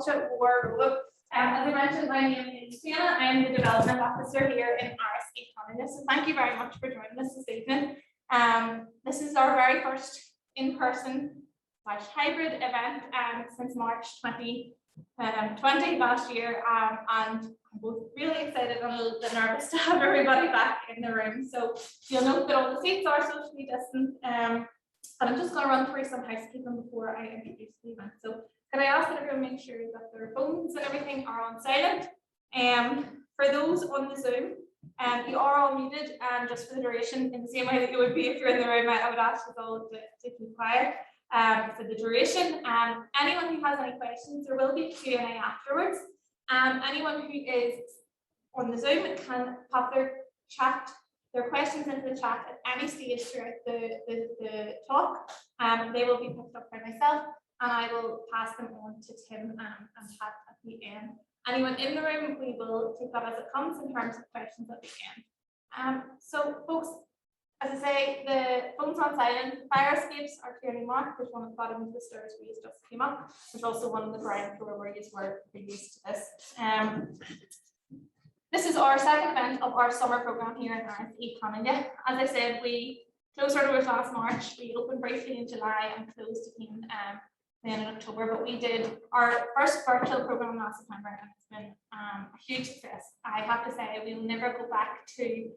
Culture War. As I mentioned, my name is Fiona. I am the Development Officer here in Áras, Chonghaile. So thank you very much for joining us this evening. This is our very first in-person hybrid event since March 2020 last year, and I'm both really excited and a little bit nervous to have everybody back in the room. So you'll note that all the seats are socially distant, and I'm just going to run through some housekeeping before I introduce the event. So could I ask that everyone make sure that their phones and everything are on silent? For those on the Zoom, you are all muted, just for the duration, in the same way that you would be if you're in the room. I would ask you all to keep quiet for the duration. Anyone who has any questions, there will be Q&A afterwards. Anyone who is on the Zoom can pop their questions into the chat at any stage throughout the talk. They will be picked up by myself, and I will pass them on to Tim and Pat at the end. Anyone in the room, we will take that as it comes in terms of questions at the end. So folks, as I say, the phones on silent, fire escapes are clearly marked. There's one at the bottom of the stairs where you just came up. There's also one on the ground floor where you were used to this. This is our second event of our summer program here in Áras, Chonghaile. As I said, we closed our doors last March. We opened briefly in July and closed again then in October. But we did our first virtual program last September, and it's been a huge success. I have to say, we will never go back to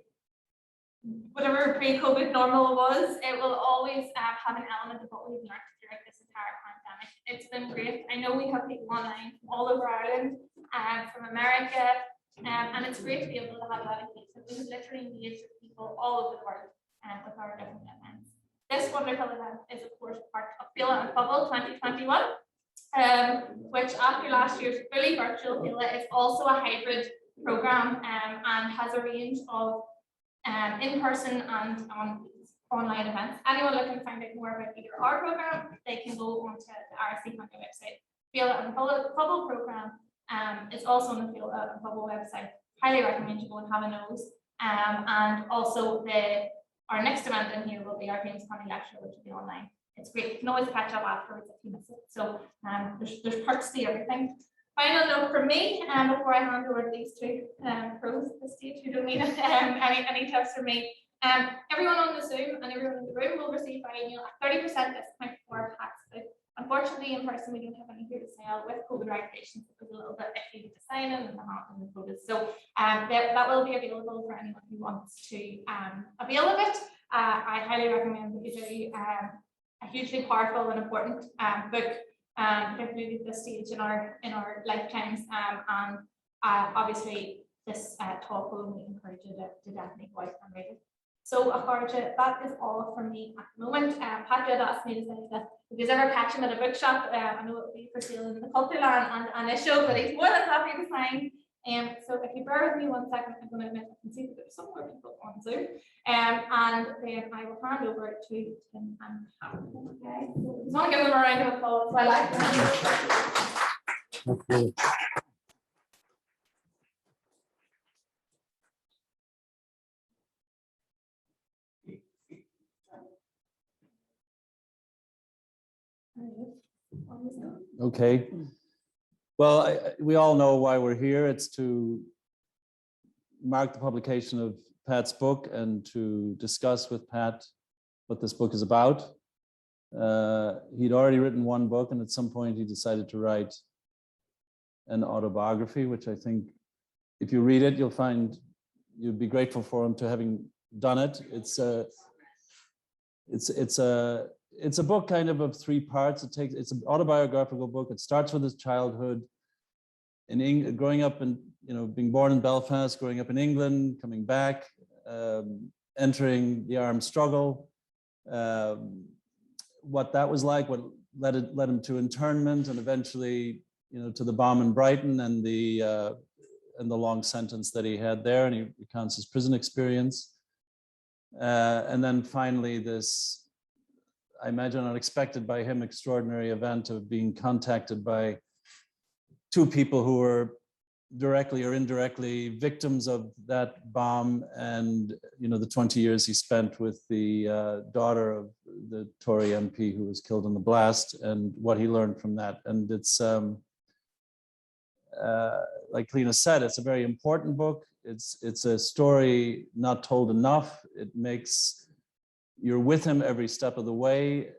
whatever pre-COVID normal was. It will always have an element of what we've learned during this entire pandemic. It's been great. I know we have people online from all over Ireland, from America, and it's great to be able to have that engagement. We have literally engaged with people all over the world with our different events. This wonderful event is, of course, part of Fila and Bubble 2021, which after last year's fully virtual Fila is also a hybrid program and has a range of in-person and online events. Anyone looking to find out more about either our program, they can go onto the RSC website. Fila and Bubble program is also on the Fila and Bubble website. Highly recommend you go and have a nose. And also our next event in here will be our James Connie lecture, which will be online. It's great. You can always catch up afterwards if you miss it. So there's parts to everything. Final note from me, before I hand over to these two pros at the stage who don't need any tips from me. Everyone on the Zoom and everyone in the room will receive by email a 30% discount for our packs. But unfortunately, in person, we don't have any here to sell with COVID regulations. It was a little bit iffy to sign in and the quotas. So that will be available for anyone who wants to avail of it. I highly recommend that you do a hugely powerful and important book, particularly at this stage in our lifetimes. And obviously, this talk will only encourage you to definitely go out and read it. So, Áras, that is all from me at the moment. Pat had asked me to say that if you ever catch him at a bookshop, I know it will be for sale in the Culture Land and a show, but he's more than happy to sign. So if you bear with me 1 second, I'm going to admit I can see that there's some more people on Zoom. And then I will hand over to Tim and Pat. Okay. So I just want to give them a round of applause while I Okay. Well, we all know why we're here. It's to mark the publication of Pat's book and to discuss with Pat what this book is about. He'd already written one book, and at some point he decided to write an autobiography, which I think if you read it, you'll find you'd be grateful for him to having done it. It's a book kind of 3 parts. It's an autobiographical book. It starts with his childhood growing up in, being born in Belfast, growing up in England, coming back, entering the armed struggle, what that was like, what led him to internment, and eventually, to the bomb in Brighton and the long sentence that he had there, and he recounts his prison experience, and then finally this, I imagine unexpected by him, extraordinary event of being contacted by 2 people who were directly or indirectly victims of that bomb, and the 20 years he spent with the daughter of the Tory MP who was killed in the blast, and what he learned from that. And it's like Lena said, it's a very important book. It's a story not told enough. It makes, you're with him every step of the way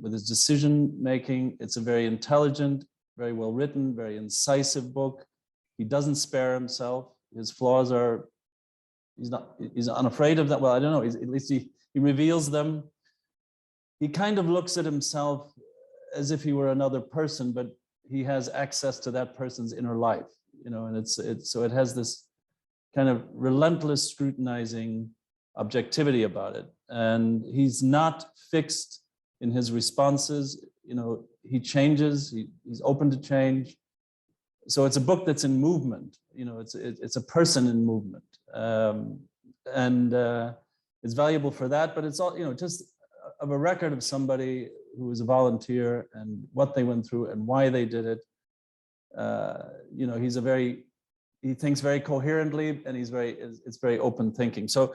with his decision making. It's a very intelligent, very well written, very incisive book. He doesn't spare himself. His flaws are, he's unafraid of that. Well, I don't know, at least he reveals them. He kind of looks at himself as if he were another person, but he has access to that person's inner life, you know, and so it has this kind of relentless scrutinizing objectivity about it. And he's not fixed in his responses, you know, he changes, he's open to change. So it's a book that's in movement, you know, it's a person in movement. It's valuable for that, but it's all, you know, just of a record of somebody who was a volunteer and what they went through and why they did it. You know, he thinks very coherently, and it's very open thinking. So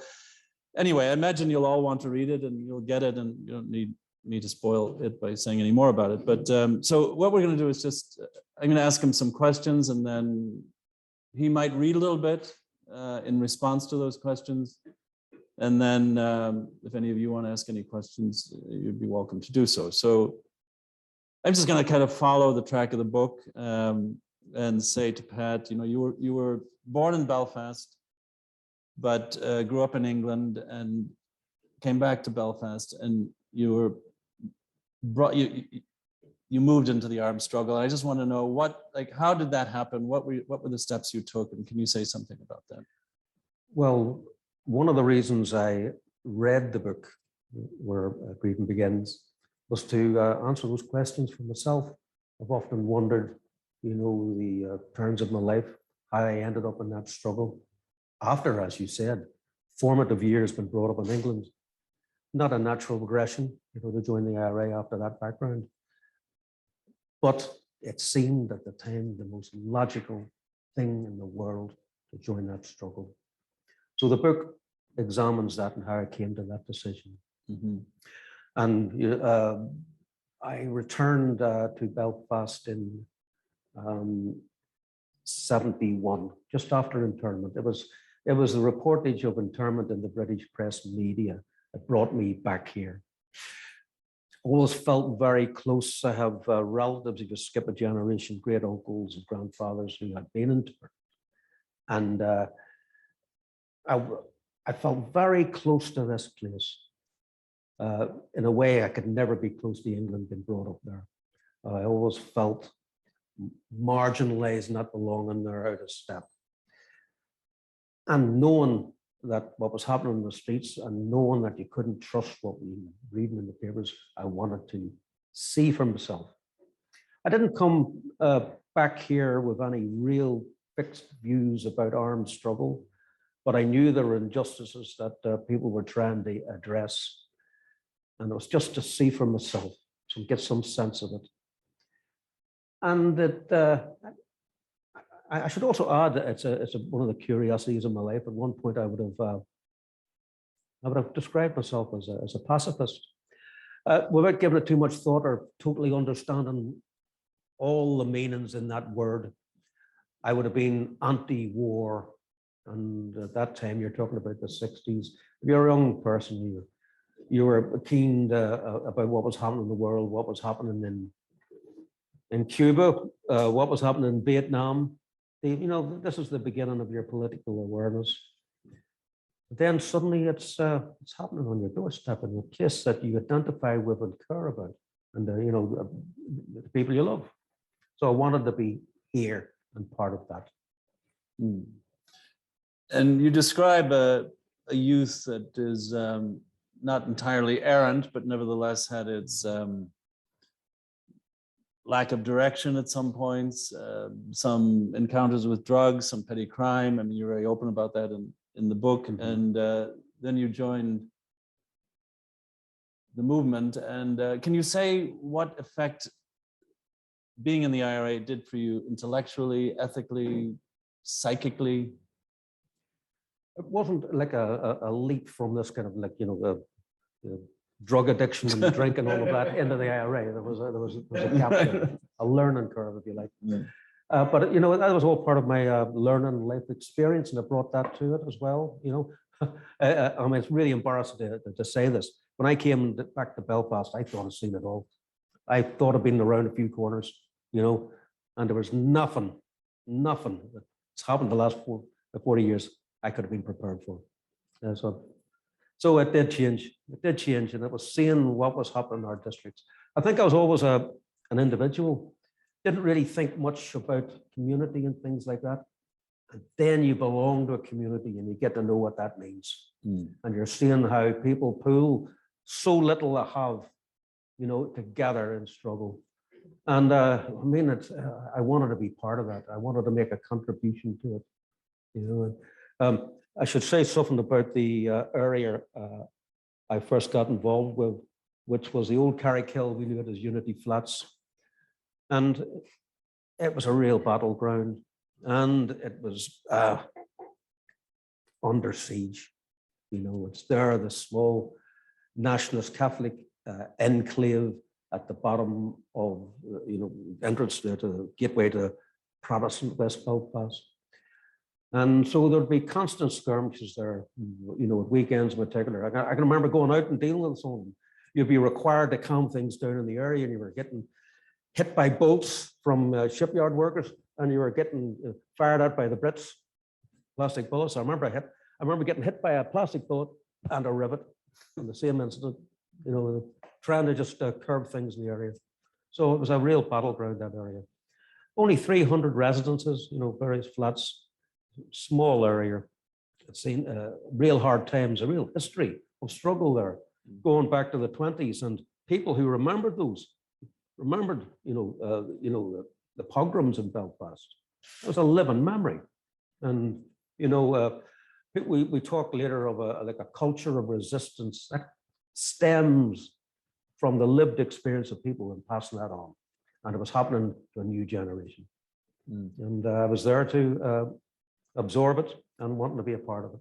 anyway, I imagine you'll all want to read it and you'll get it, and you don't need me to spoil it by saying any more about it. But so what we're going to do is just, I'm going to ask him some questions, and then he might read a little bit in response to those questions. And then if any of you want to ask any questions, you'd be welcome to do so. So I'm just going to kind of follow the track of the book and say to Pat, you know, you were born in Belfast, but grew up in England and came back to Belfast, and you moved into the armed struggle. I just want to know how did that happen? What were the steps you took, and can you say something about that? Well, one of the reasons I read the book, where Grieving Begins, was to answer those questions for myself. I've often wondered, you know, the turns of my life, how I ended up in that struggle. After, as you said, formative years been brought up in England. Not a natural progression, you know, to join the IRA after that background. But it seemed at the time the most logical thing in the world to join that struggle. So the book examines that and how I came to that decision. Mm-hmm. And I returned to Belfast in 71, just after internment. It was the reportage of internment in the British press media that brought me back here. Always felt very close. I have relatives, if you skip a generation, great uncles and grandfathers who had been interned. And I felt very close to this place. In a way, I could never be close to England, being brought up there. I always felt marginalized, not belonging there, out of step. And knowing that what was happening in the streets, and knowing that you couldn't trust what we were reading in the papers, I wanted to see for myself. I didn't come back here with any real fixed views about armed struggle, but I knew there were injustices that people were trying to address. And it was just to see for myself, to get some sense of it. And that I should also add that it's one of the curiosities of my life. At one point, I would have described myself as a pacifist, without giving it too much thought or totally understanding all the meanings in that word. I would have been anti-war, and at that time, you're talking about the 60s. If you're a young person, you were keen about what was happening in the world, what was happening in Cuba, what was happening in Vietnam. You know, this is the beginning of your political awareness. But then suddenly it's happening on your doorstep in a place that you identify with and care about, and you know, the people you love. So I wanted to be here and part of that. Mm. And you describe a youth that is not entirely errant, but nevertheless had its lack of direction at some points, some encounters with drugs, some petty crime. I mean, you're very open about that in the book. Mm-hmm. And then you joined the movement. And can you say what effect being in the IRA did for you intellectually, ethically, psychically? It wasn't like a leap from this kind of, like, you know, the drug addiction and the drink and all of that into the IRA. There was a gap there, a learning curve, if you like. Yeah. But you know, that was all part of my learning life experience, and I brought that to it as well. You know, I mean, it's really embarrassing to say this. When I came back to Belfast, I thought I'd seen it all. I thought I'd been around a few corners, you know, and there was nothing that's happened the last 40 years I could have been prepared for. So it did change. It did change, and it was seeing what was happening in our districts. I think I was always an individual. Didn't really think much about community and things like that. And then you belong to a community and you get to know what that means. And you're seeing how people pool so little they have, you know, together and struggle. And I mean, I wanted to be part of that. I wanted to make a contribution to it. You know, I should say something about the area I first got involved with, which was the old Carrickhill. We knew it as Unity Flats. And it was a real battleground, and it was under siege. You know, it's there, the small nationalist Catholic enclave at the bottom of, you know, entrance there to the gateway to Protestant West Belfast. And so there'd be constant skirmishes there, you know, at weekends in particular. I can remember going out and dealing with some of them. You'd be required to calm things down in the area, and you were getting hit by bolts from shipyard workers, and you were getting fired at by the Brits, plastic bullets. I remember getting hit by a plastic bullet and a rivet in the same incident, you know, trying to just curb things in the area. So it was a real battleground, that area. Only 300 residences, you know, various flats, small area. It's seen real hard times, a real history of struggle there, going back to the 20s, and people who remembered the pogroms in Belfast. It was a living memory. And, you know, we talk later of a culture of resistance that stems from the lived experience of people and passing that on. And it was happening to a new generation. And I was there to absorb it and wanting to be a part of it.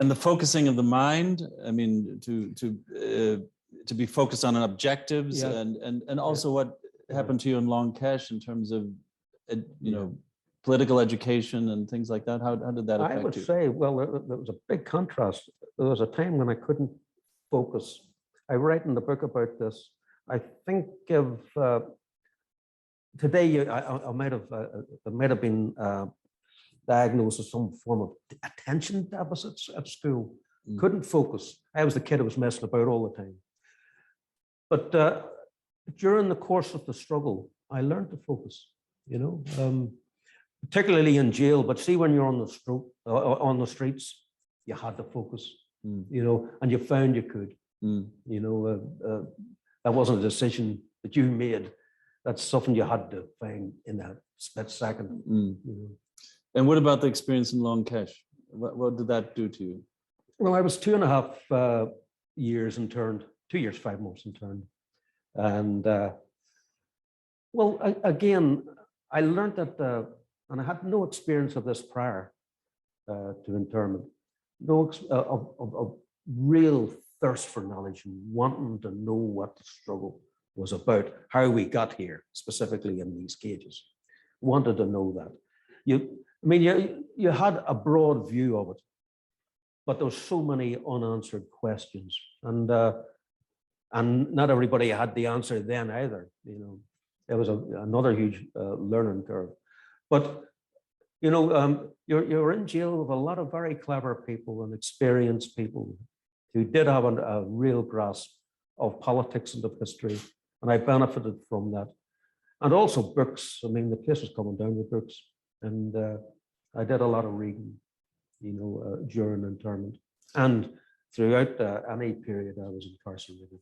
And the focusing of the mind, I mean, to be focused on objectives, and also what happened to you in Long Kesh in terms of, you know, political education and things like that. How did that affect you? I would say, well, there was a big contrast. There was a time when I couldn't focus. I write in the book about this. I think of today, I might have been diagnosed with some form of attention deficits at school. Couldn't focus. I was the kid who was messing about all the time. But during the course of the struggle, I learned to focus, you know, particularly in jail. But see, when you're on the streets, you had to focus, you know, and you found you could. You know, that wasn't a decision that you made. That's something you had to find in that split second. You know. And what about the experience in Long Kesh? What did that do to you? Well, I was 2.5 years interned, 2 years, 5 months interned. And well, again, I learned that, and I had no experience of this prior to internment, of real thirst for knowledge and wanting to know what the struggle was about, how we got here, specifically in these cages. Wanted to know that. You had a broad view of it, but there were so many unanswered questions, and not everybody had the answer then either. You know, it was another huge learning curve. But you know, you're in jail with a lot of very clever people and experienced people who did have a real grasp of politics and of history, and I benefited from that. And also books. I mean, the place was coming down with books, and I did a lot of reading, you know, during internment and throughout any period I was incarcerated.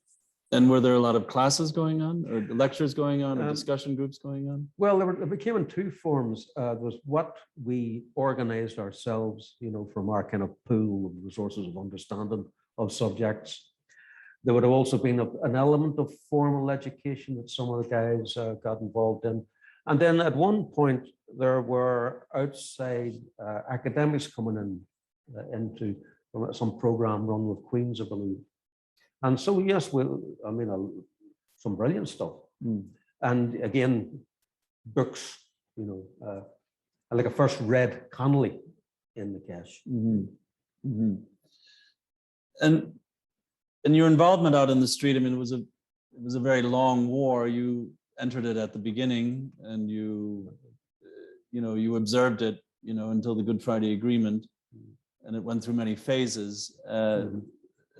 And were there a lot of classes going on, or lectures going on, or discussion groups going on? Well, it became in two forms. There was what we organized ourselves, you know, from our kind of pool of resources of understanding of subjects. There would have also been an element of formal education that some of the guys got involved in. And then at one point, there were outside academics coming into some program run with Queens, I believe. And so, yes, some brilliant stuff. And again, books, you know, like I first read Connolly in the cache. Mhm. Mhm. And your involvement out in the street, I mean, it was a very long war. You entered it at the beginning, and you observed it, until the Good Friday Agreement, and it went through many phases.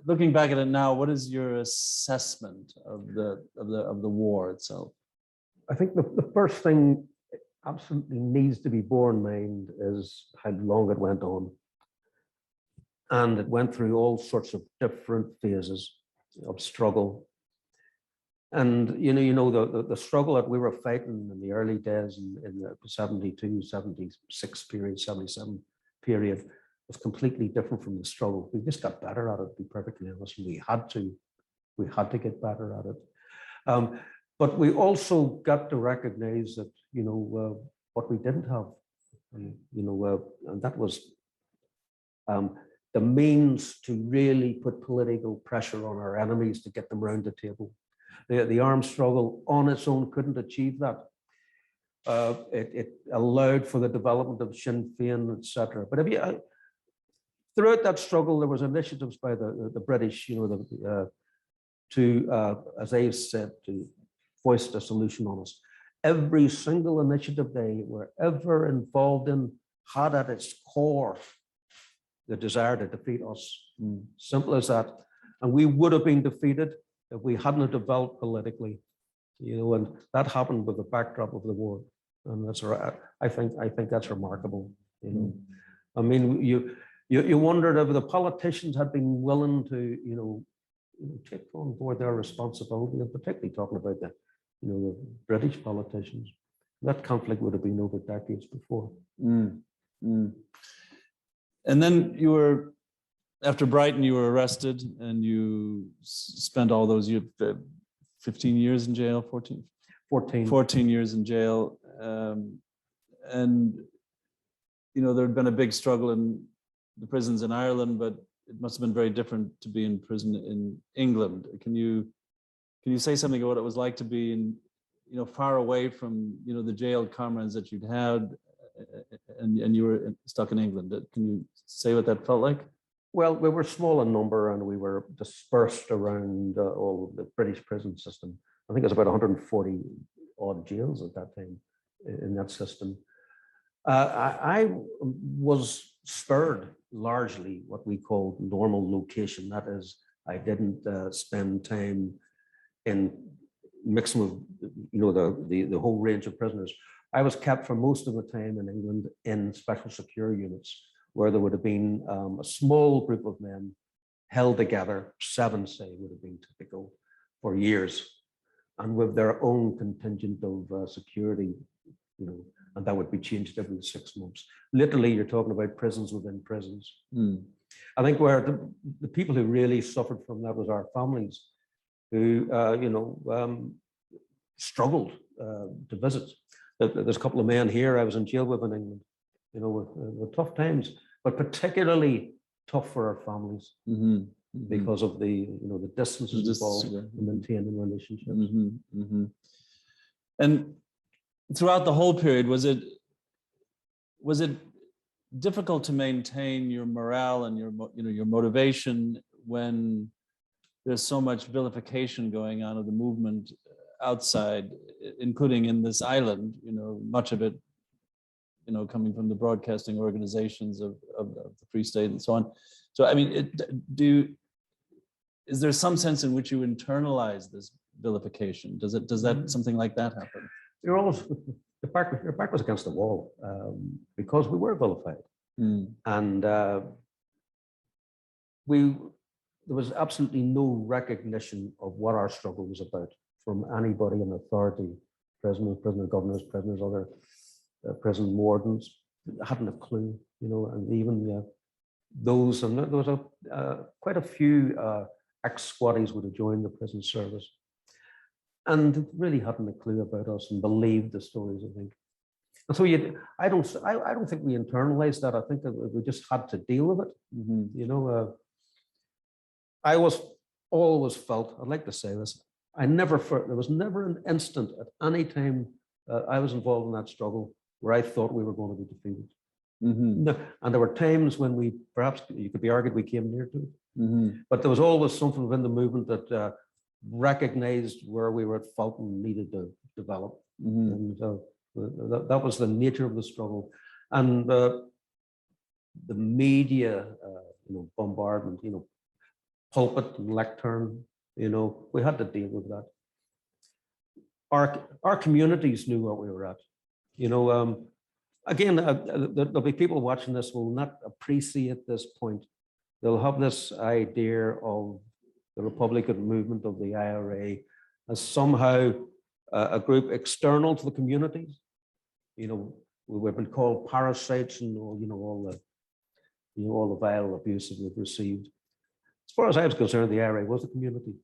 Looking back at it now, what is your assessment of the war itself? I think the first thing absolutely needs to be borne in mind is how long it went on. And it went through all sorts of different phases of struggle. And the struggle that we were fighting in the early days in the 72, 76 period, 77 period was completely different from the struggle. We just got better at it, to be perfectly honest, and we had to get better at it. But we also got to recognize that, what we didn't have, and that was the means to really put political pressure on our enemies to get them round the table. The armed struggle on its own couldn't achieve that. It allowed for the development of Sinn Féin, etc. But throughout that struggle, there was initiatives by the British, as they said, to foist a solution on us. Every single initiative they were ever involved in had at its core the desire to defeat us. Simple as that. And we would have been defeated if we hadn't developed politically, and that happened with the backdrop of the war. And that's right. I think that's remarkable. I mean, you wondered if the politicians had been willing to, take on board their responsibility, and particularly talking about the British politicians. That conflict would have been over decades before. And then after Brighton, you were arrested, and you spent all those years, 15 years in jail, 14? 14 years in jail. And, there had been a big struggle in the prisons in Ireland, but it must have been very different to be in prison in England. Can you say something about what it was like to be in, far away from, the jailed comrades that you'd had, and you were stuck in England? Can you say what that felt like? Well, we were small in number, and we were dispersed around all the British prison system. I think it was about 140 odd jails at that time in that system. I was spared largely what we call normal location. That is, I didn't spend time in mixing with, the whole range of prisoners. I was kept for most of the time in England in special secure units, where there would have been a small group of men held together, 7 say would have been typical, for years, and with their own contingent of security, and that would be changed every 6 months. Literally, you're talking about prisons within prisons. I think where the people who really suffered from that was our families, who struggled to visit. There's a couple of men here I was in jail with in England, with tough times, but particularly tough for our families because of the distances involved in maintaining relationships. And throughout the whole period, was it difficult to maintain your morale and your motivation when there's so much vilification going on of the movement outside, including in this island? Much of it coming from the broadcasting organizations of the Free State and so on. So I mean, is there some sense in which you internalize this vilification? Does that something like that happen? You're always your back was against the wall because we were vilified, and there was absolutely no recognition of what our struggle was about from anybody in authority, prisoners, prisoner governors, prisoners, other prison wardens. Hadn't a clue, and even those, and there was quite a few ex-squatties would have joined the prison service, and really hadn't a clue about us and believed the stories, I think. And so I don't think we internalized that. I think that we just had to deal with it. I always felt, I'd like to say this, there was never an instant at any time I was involved in that struggle where I thought we were going to be defeated. Mhm. No, and there were times when we, perhaps you could be argued, we came near to it. Mhm. But there was always something within the movement that recognized where we were at fault and needed to develop. Mhm. And that was the nature of the struggle. And the media, bombardment, pulpit and lectern, we had to deal with that. Our communities knew where we were at. Again, there'll be people watching this will not appreciate this point. They'll have this idea of the Republican movement of the IRA as somehow a group external to the communities. We've been called parasites and all the vile abuse that we've received. As far as I was concerned, the IRA was the community.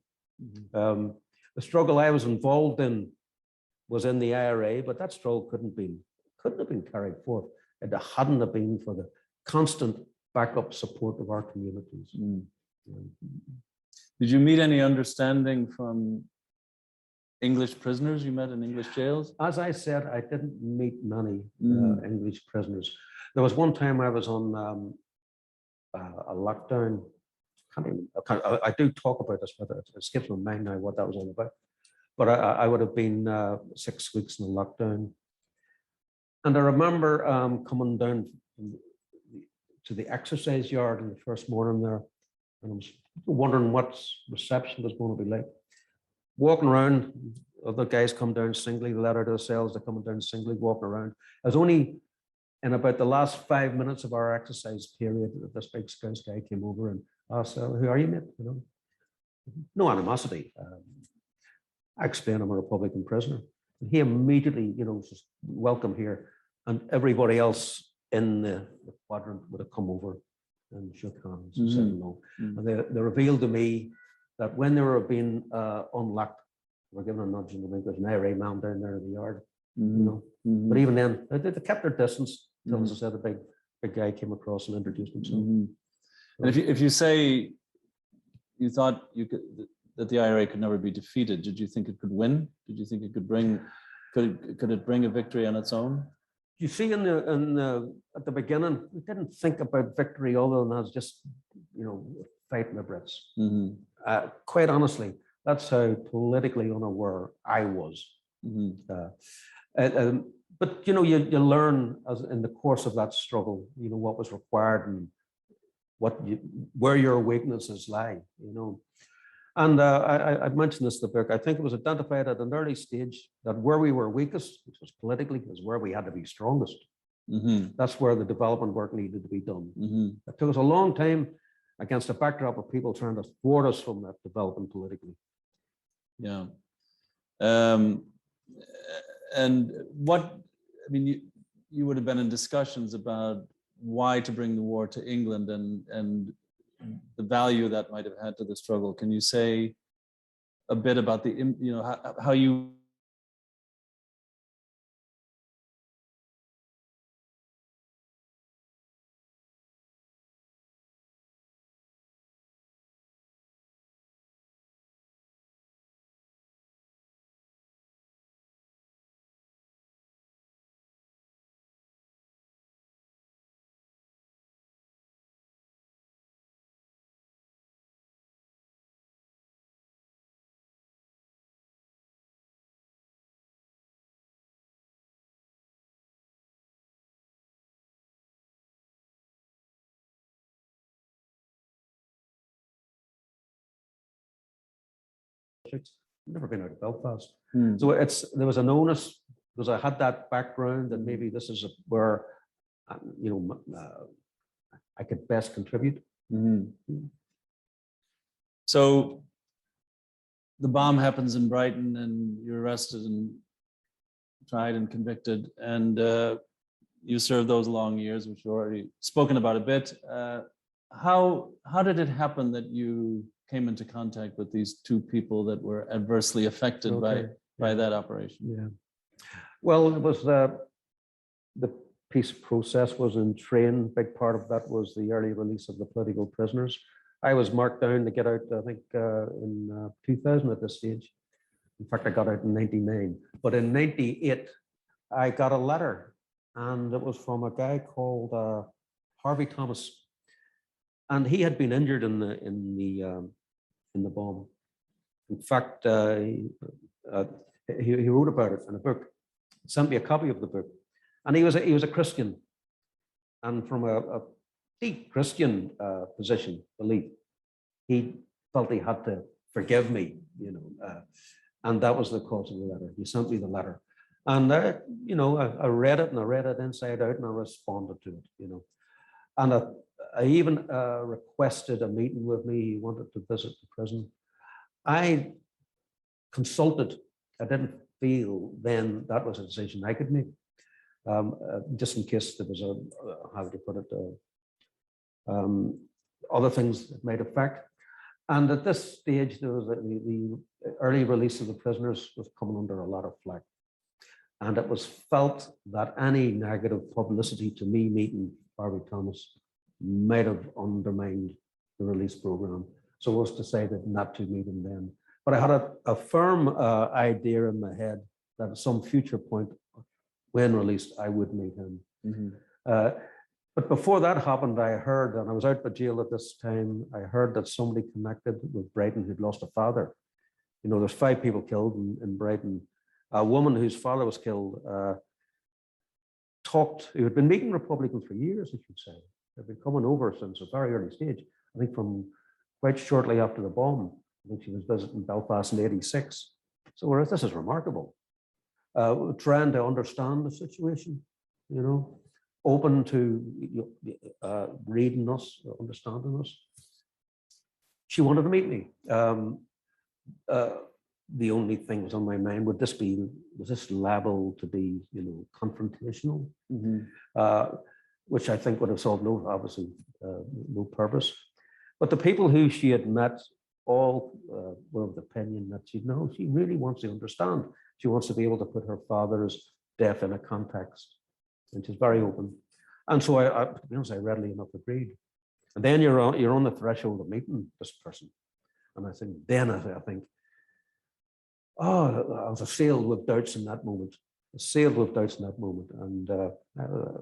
The struggle I was involved in was in the IRA, but that struggle couldn't have been carried forth if it hadn't have been for the constant backup support of our communities. Did you meet any understanding from English prisoners you met in English jails? As I said, I didn't meet many English prisoners. There was one time I was on a lockdown. I do talk about this, but it skips my mind now what that was all about. But I would have been 6 weeks in the lockdown. And I remember coming down to the exercise yard in the first morning there, and I was wondering what reception was going to be like. Walking around, other guys come down singly, let out of the cells, they're coming down singly, walking around. I was only in about the last 5 minutes of our exercise period that this big Scouse guy came over and asked, "Who are you, mate?" No animosity. I explained I'm a Republican prisoner. And he immediately, just welcome here. And everybody else in the quadrant would have come over and shook hands and said no. And they revealed to me that when they were being unlocked, they were given a nudge in the wink. There's an IRA man down there in the yard, But even then, they kept their distance until, as I said, a big guy came across and introduced himself. And if you say you thought that the IRA could never be defeated, did you think it could win? Did you think it could bring? Could it bring a victory on its own? You see, at the beginning, we didn't think about victory other than as just, fighting the Brits. Quite honestly, that's how politically unaware I was. But you learn as in the course of that struggle, what was required and where your weaknesses lie. And I mentioned this in the book. I think it was identified at an early stage that where we were weakest, which was politically, is where we had to be strongest. That's where the development work needed to be done. It took us a long time against a backdrop of people trying to thwart us from that development politically. Yeah. And you would have been in discussions about why to bring the war to England and the value that might have had to the struggle. Can you say a bit about how you Never been out of Belfast. So there was an onus because I had that background and maybe this is where I could best contribute. So the bomb happens in Brighton and you're arrested and tried and convicted, and you served those long years, which you already spoken about a bit. How did it happen that you came into contact with these two people that were adversely affected by that operation? Yeah. Well, it was the peace process was in train. Big part of that was the early release of the political prisoners. I was marked down to get out, I think, in 2000 at this stage. In fact, I got out in 99. But in 98, I got a letter and it was from a guy called Harvey Thomas, and he had been injured in the bomb. In fact, he wrote about it in a book. Sent me a copy of the book, and he was a Christian, and from a deep Christian position, belief, he felt he had to forgive me, and that was the cause of the letter. He sent me the letter, and I read it, and I read it inside out, and I responded to it, and I even requested a meeting with me. He wanted to visit the prison. I consulted. I didn't feel then that was a decision I could make, just in case there was how to put it, other things that might affect. And at this stage, there was the early release of the prisoners was coming under a lot of flack. And it was felt that any negative publicity to me meeting Harvey Thomas might have undermined the release program. So it was decided not to meet him then. But I had a firm idea in my head that at some future point, when released, I would meet him. Mm-hmm. But before that happened, I heard, and I was out of jail at this time, I heard that somebody connected with Brighton who'd lost a father. There's 5 people killed in Brighton. A woman whose father was killed who had been meeting Republicans for years, I should say. They'd been coming over since a very early stage. I think from quite shortly after the bomb. I think she was visiting Belfast in '86. So this is remarkable. Trying to understand the situation, open to reading us, understanding us. She wanted to meet me. The only thing was on my mind, was this liable to be, confrontational? Mm-hmm. Which I think would have solved no purpose. But the people who she had met all were of the opinion that she really wants to understand. She wants to be able to put her father's death in a context, and she's very open. And so I readily enough agreed. And then you're on the threshold of meeting this person, and I think I was assailed with doubts in that moment. And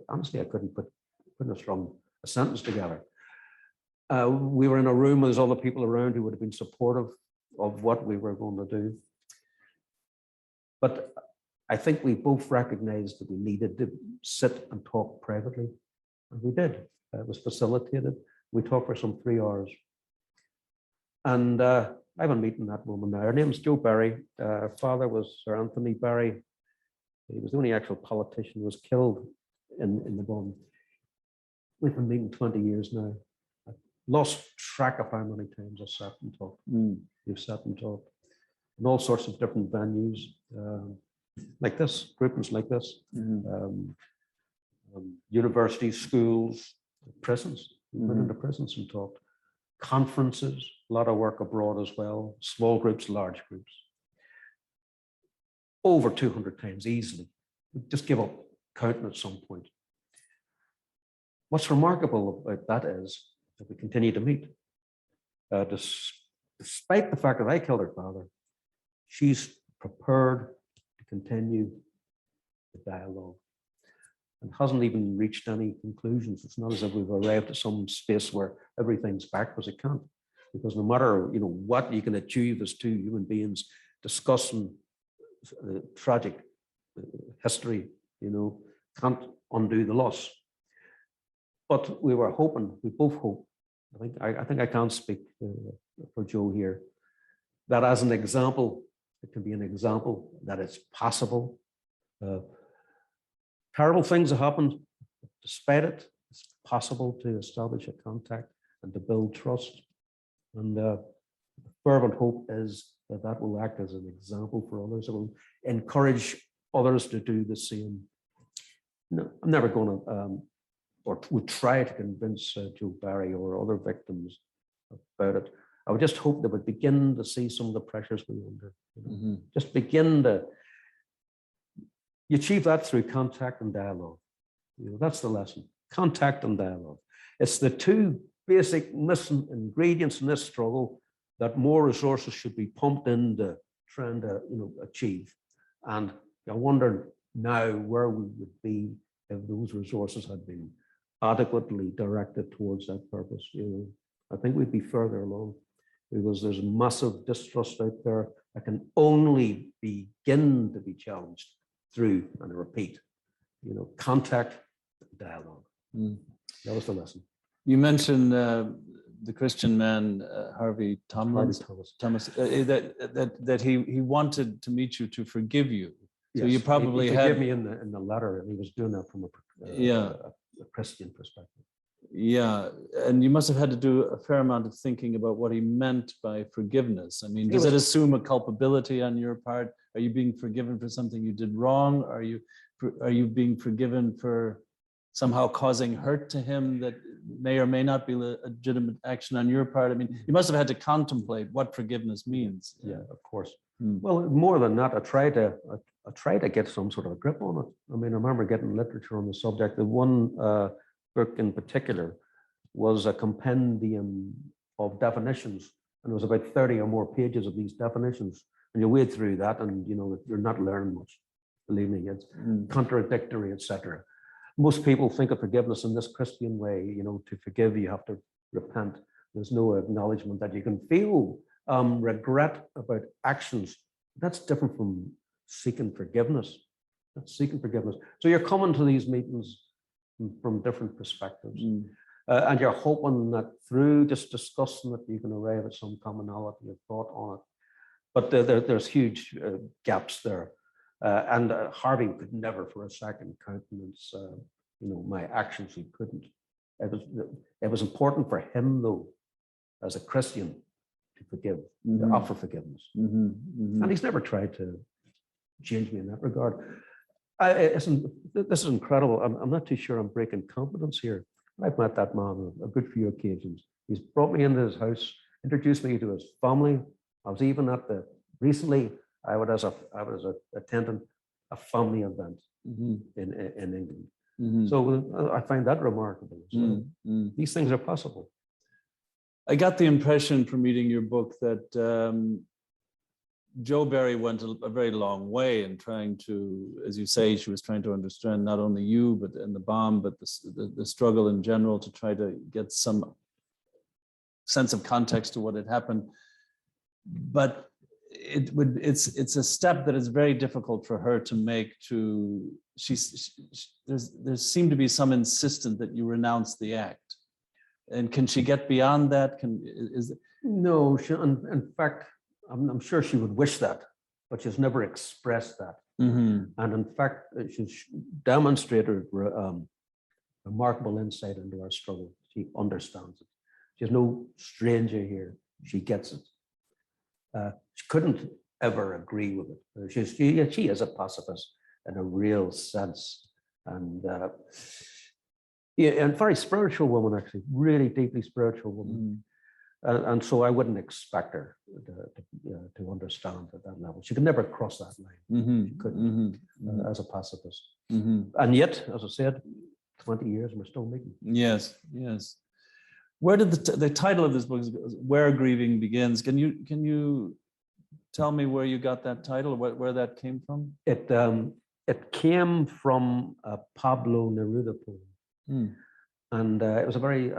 honestly, I couldn't put a sentence together. We were in a room with there's other people around who would have been supportive of what we were going to do. But I think we both recognized that we needed to sit and talk privately. And we did. It was facilitated. We talked for some 3 hours. And I've been meeting that woman now. Her name's Jo Barry. Her father was Sir Anthony Barry. He was the only actual politician who was killed in the bomb. We've been meeting 20 years now. I've lost track of how many times I sat and talked. We've sat and talked in all sorts of different venues, like this, groupings like this, universities, schools, prisons. We went into prisons and talked. Conferences, a lot of work abroad as well, small groups, large groups. Over 200 times easily. We just give up counting at some point. What's remarkable about that is that we continue to meet. Despite the fact that I killed her father, she's prepared to continue the dialogue and hasn't even reached any conclusions. It's not as if we've arrived at some space where everything's back, because it can't. Because no matter what you can achieve as two human beings discussing tragic history, can't undo the loss. But we were hoping, we both hope, I think I can't speak for Jo here, that as an example, it can be an example that it's possible. Terrible things have happened. Despite it, it's possible to establish a contact and to build trust. And fervent hope is that that will act as an example for others. It will encourage others to do the same. No, I'm never going to, or would try to convince Jo Barry or other victims about it. I would just hope they would begin to see some of the pressures we under. Just begin to. You achieve that through contact and dialogue. That's the lesson. Contact and dialogue. It's the two basic missing ingredients in this struggle that more resources should be pumped into trying to achieve. And I wonder now where we would be if those resources had been adequately directed towards that purpose, I think we'd be further along, because there's massive distrust out there that can only begin to be challenged through, and I repeat, contact, dialogue. That was the lesson. You mentioned the Christian man, Harvey Thomas, that he wanted to meet you to forgive you. So Yes, you probably he had forgave me in the letter, and he was doing that from a Christian perspective. Yeah, and you must have had to do a fair amount of thinking about what he meant by forgiveness. I mean, does it assume a culpability on your part? Are you being forgiven for something you did wrong? Are you being forgiven for somehow causing hurt to him that may or may not be legitimate action on your part? I mean, you must have had to contemplate what forgiveness means. Yeah, of course. Well, more than that, I tried to get some sort of a grip on it. I mean, I remember getting literature on the subject. The one book in particular was a compendium of definitions, and there was about 30 or more pages of these definitions. And you wade through that, and you're not learning much. Believe me, it's contradictory, etc. Most people think of forgiveness in this Christian way. To forgive, you have to repent. There's no acknowledgement that you can feel regret about actions. That's different from seeking forgiveness. That's seeking forgiveness. So you're coming to these meetings from different perspectives, and you're hoping that through just discussing it, you can arrive at some commonality of thought on it. But there's huge gaps there, and Harvey could never, for a second, countenance my actions. He couldn't. It was important for him, though, as a Christian, to forgive, to offer forgiveness, and he's never tried to change me in that regard. This is incredible. I'm not too sure I'm breaking confidence here. I've met that man on a good few occasions. He's brought me into his house, introduced me to his family. I was even recently I was attending a family event in England. So I find that remarkable as well. These things are possible. I got the impression from reading your book that Jo Berry went a very long way in trying to, as you say, she was trying to understand not only you, but and the bomb, but the struggle in general, to try to get some sense of context to what had happened. But it's a step that is very difficult for her to make. There seemed to be some insistence that you renounce the act, and can she get beyond that? No, in fact, I'm sure she would wish that, but she's never expressed that. And in fact, she's demonstrated remarkable insight into our struggle. She understands it. She's no stranger here. She gets it. She couldn't ever agree with it. She is a pacifist in a real sense, and very spiritual woman, actually, really deeply spiritual woman. And so I wouldn't expect her to understand at that level. She could never cross that line. She couldn't, as a pacifist. And yet, as I said, 20 years and we're still meeting. Yes, yes. Where did the title of this book is Where Grieving Begins? Can you tell me where you got that title, where that came from? It came from a Pablo Neruda poem, and it was a very.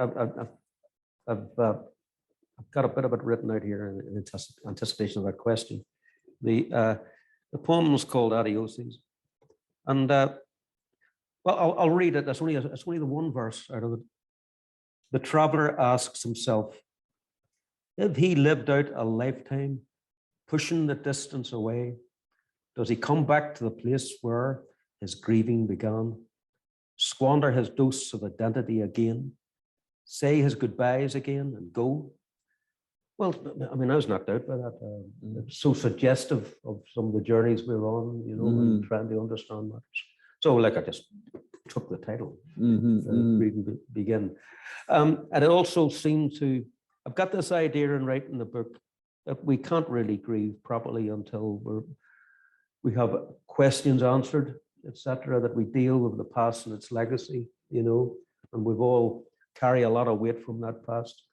I've got a bit of it written out here in anticipation of that question. The poem was called Adioses, and well, I'll read it. It's only the one verse out of it. The traveler asks himself, if he lived out a lifetime pushing the distance away, does he come back to the place where his grieving began, squander his dose of identity again, say his goodbyes again and go? Well, I mean, I was knocked out by that. It's so suggestive of some of the journeys we're on, and trying to understand matters. So, I just took the title, Grieving Begin. And it also seemed to, I've got this idea in writing the book that we can't really grieve properly until we have questions answered, etc., that we deal with the past and its legacy, and we've all carry a lot of weight from that past.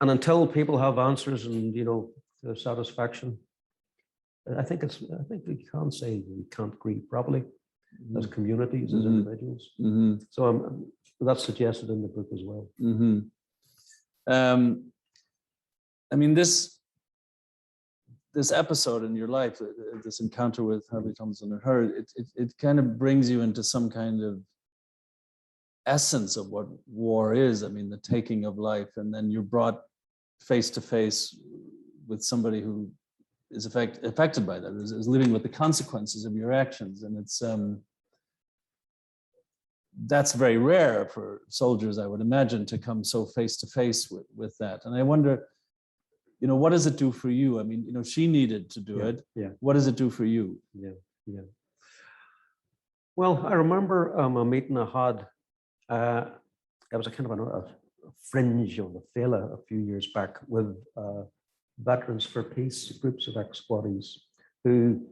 And until people have answers and, their satisfaction, I think we can't say we can't grieve properly. as communities, as individuals. So that's suggested in the book as well. I mean, this episode in your life, this encounter with Harvey Thompson and her, it kind of brings you into some kind of essence of what war is. I mean, the taking of life, and then you're brought face to face with somebody who is affected by that, is living with the consequences of your actions. And it's that's very rare for soldiers, I would imagine, to come so face to face with that. And I wonder, you know, what does it do for you? I mean, you know, she needed to do it. Yeah. What does it do for you? Yeah. Well, I remember a meeting I had. It was a kind of a fringe on the Fela a few years back with Veterans for Peace, groups of ex-squaddies who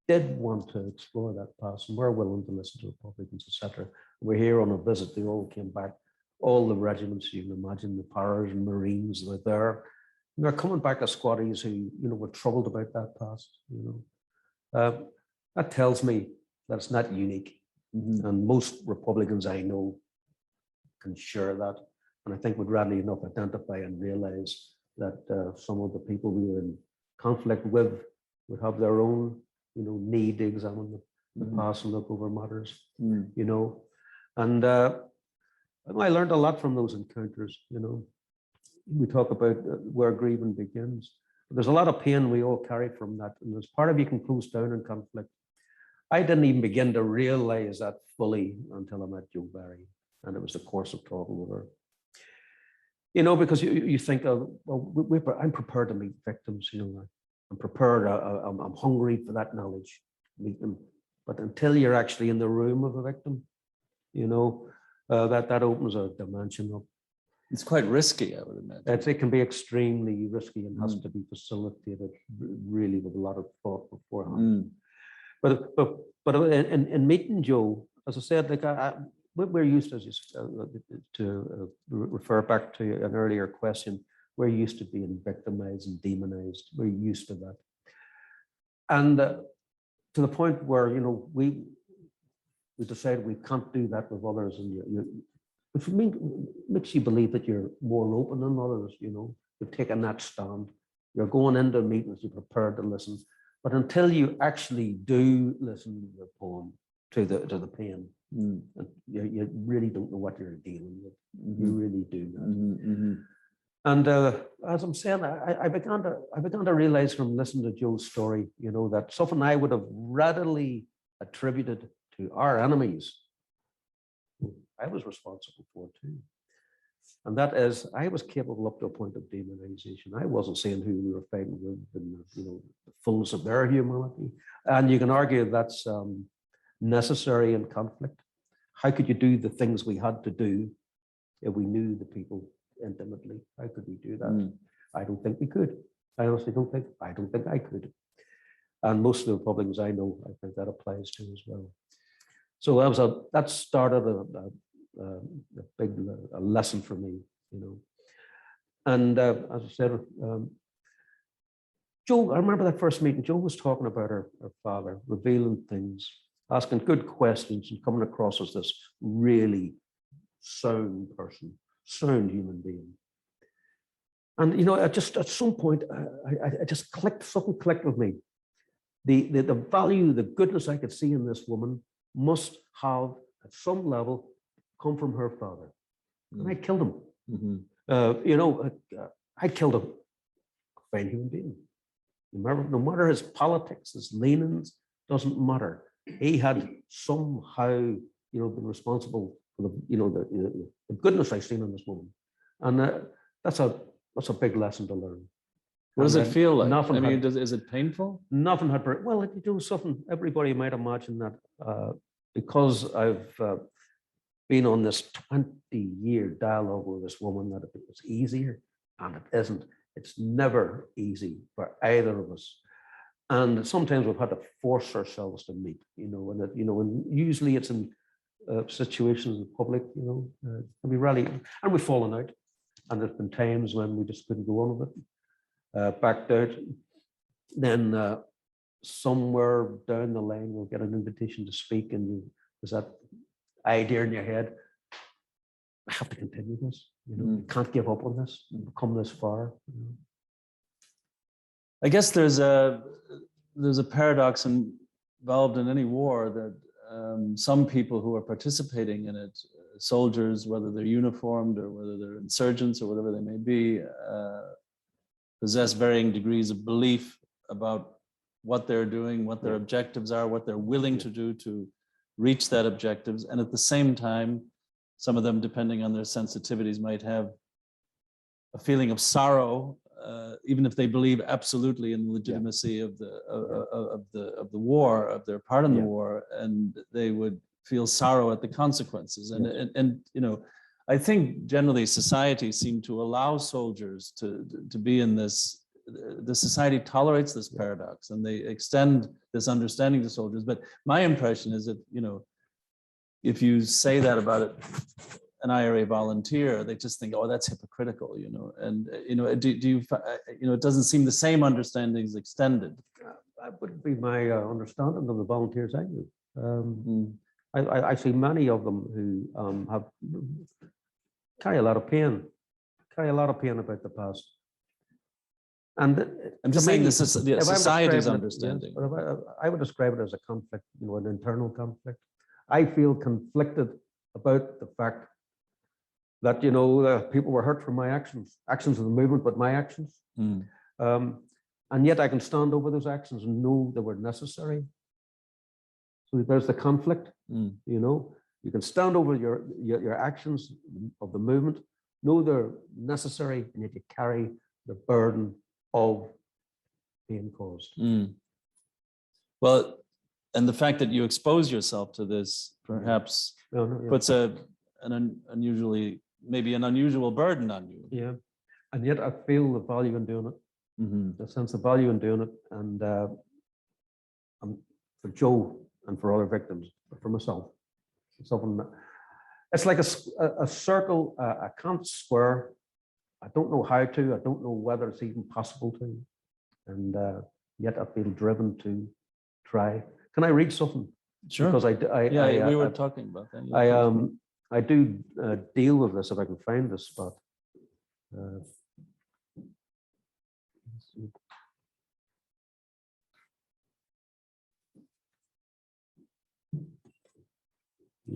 did want to explore that past and were willing to listen to Republicans, etc. We're here on a visit. They all came back. All the regiments, you can imagine, the Paras and Marines were there. And they're coming back as squaddies who, you know, were troubled about that past. You know, that tells me that it's not unique, and most Republicans I know can share that. And I think would readily enough identify and realize that some of the people we were in conflict with would have their own, you know, need to examine the past and look over matters, you know. And I learned a lot from those encounters, you know. We talk about where grieving begins. There's a lot of pain we all carry from that. And as part of you can close down in conflict. I didn't even begin to realize that fully until I met Jo Berry. And it was the course of talking with her. You know, because you think of, well, I'm prepared to meet victims, you know. I'm prepared, I'm hungry for that knowledge, meet them. But until you're actually in the room of a victim, you know, that opens a dimension up. It's quite risky, I would imagine. It can be extremely risky and has to be facilitated really with a lot of thought beforehand. But in meeting Jo, as I said, like we're used to refer back to an earlier question. We're used to being victimized and demonized. We're used to that, and to the point where, you know, we decided we can't do that with others, and which makes you believe that you're more open than others. You know, you've taken that stand. You're going into meetings, you're prepared to listen, but until you actually do listen to the poem, to the pain, you really don't know what you're dealing with. You really do not. And as I'm saying, I began to realize from listening to Jo's story, you know, that something I would have readily attributed to our enemies, I was responsible for too. And that is, I was capable up to a point of demonization. I wasn't saying who we were fighting with and, you know, the fullness of their humanity. And you can argue that's necessary in conflict. How could you do the things we had to do if we knew the people intimately? How could we do that? I don't think we could. I honestly don't think I could. And most of the Republicans I know, I think that applies to as well. So that started a big lesson for me, you know. And as I said, Jo, I remember that first meeting. Jo was talking about her father, revealing things, asking good questions, and coming across as this really sound person, sound human being. And, you know, I just, at some point, I just something clicked with me. The value, the goodness I could see in this woman must have, at some level, come from her father. And I killed him. You know, I killed a fine human being. No matter his politics, his leanings, doesn't matter. He had somehow, you know, been responsible for the, you know, the goodness I've seen in this woman. And that's a big lesson to learn. What does it feel like? I mean, is it painful? Nothing had, well, you do something, everybody might imagine that because I've been on this 20-year dialogue with this woman, that it's easier, and it isn't. It's never easy for either of us. And sometimes we've had to force ourselves to meet, you know, and that, you know, and usually it's in situations in public, you know, and we rally, and we've fallen out. And there's been times when we just couldn't go on with it, backed out. Then somewhere down the line we'll get an invitation to speak, and there's that idea in your head, I have to continue this. You can't give up on this. We've come this far. I guess there's a paradox involved in any war that some people who are participating in it, soldiers, whether they're uniformed or whether they're insurgents or whatever they may be, possess varying degrees of belief about what they're doing, what their objectives are, what they're willing to do to reach that objectives. And at the same time, some of them, depending on their sensitivities, might have a feeling of sorrow, even if they believe absolutely in the legitimacy of the war, of their part in the war, and they would feel sorrow at the consequences. And you know, I think generally society seemed to allow soldiers to be in this. The society tolerates this paradox, and they extend this understanding to soldiers. But my impression is that, you know, if you say that about an IRA volunteer, they just think, oh, that's hypocritical, you know. And you know, do you, you know, it doesn't seem the same understanding is extended. That would be my understanding of the volunteers I knew. I see many of them who have carry a lot of pain about the past. And I'm just saying this is the society's understanding. Yes, I would describe it as a conflict, you know, an internal conflict. I feel conflicted about the fact that, you know, people were hurt from my actions of the movement, but my actions. And yet I can stand over those actions and know they were necessary. So there's the conflict, you know. You can stand over your actions of the movement, know they're necessary, and yet you carry the burden of being caused. Well, and the fact that you expose yourself to this perhaps puts an unusual burden on you. Yeah, and yet I feel the value in doing it, the sense of value in doing it, and for Joe and for other victims, but for myself, it's like a circle. I can't square. I don't know how to. I don't know whether it's even possible to, and yet I feel driven to try. Can I read something? Sure. Because we were talking about that. I do deal with this if I can find this spot.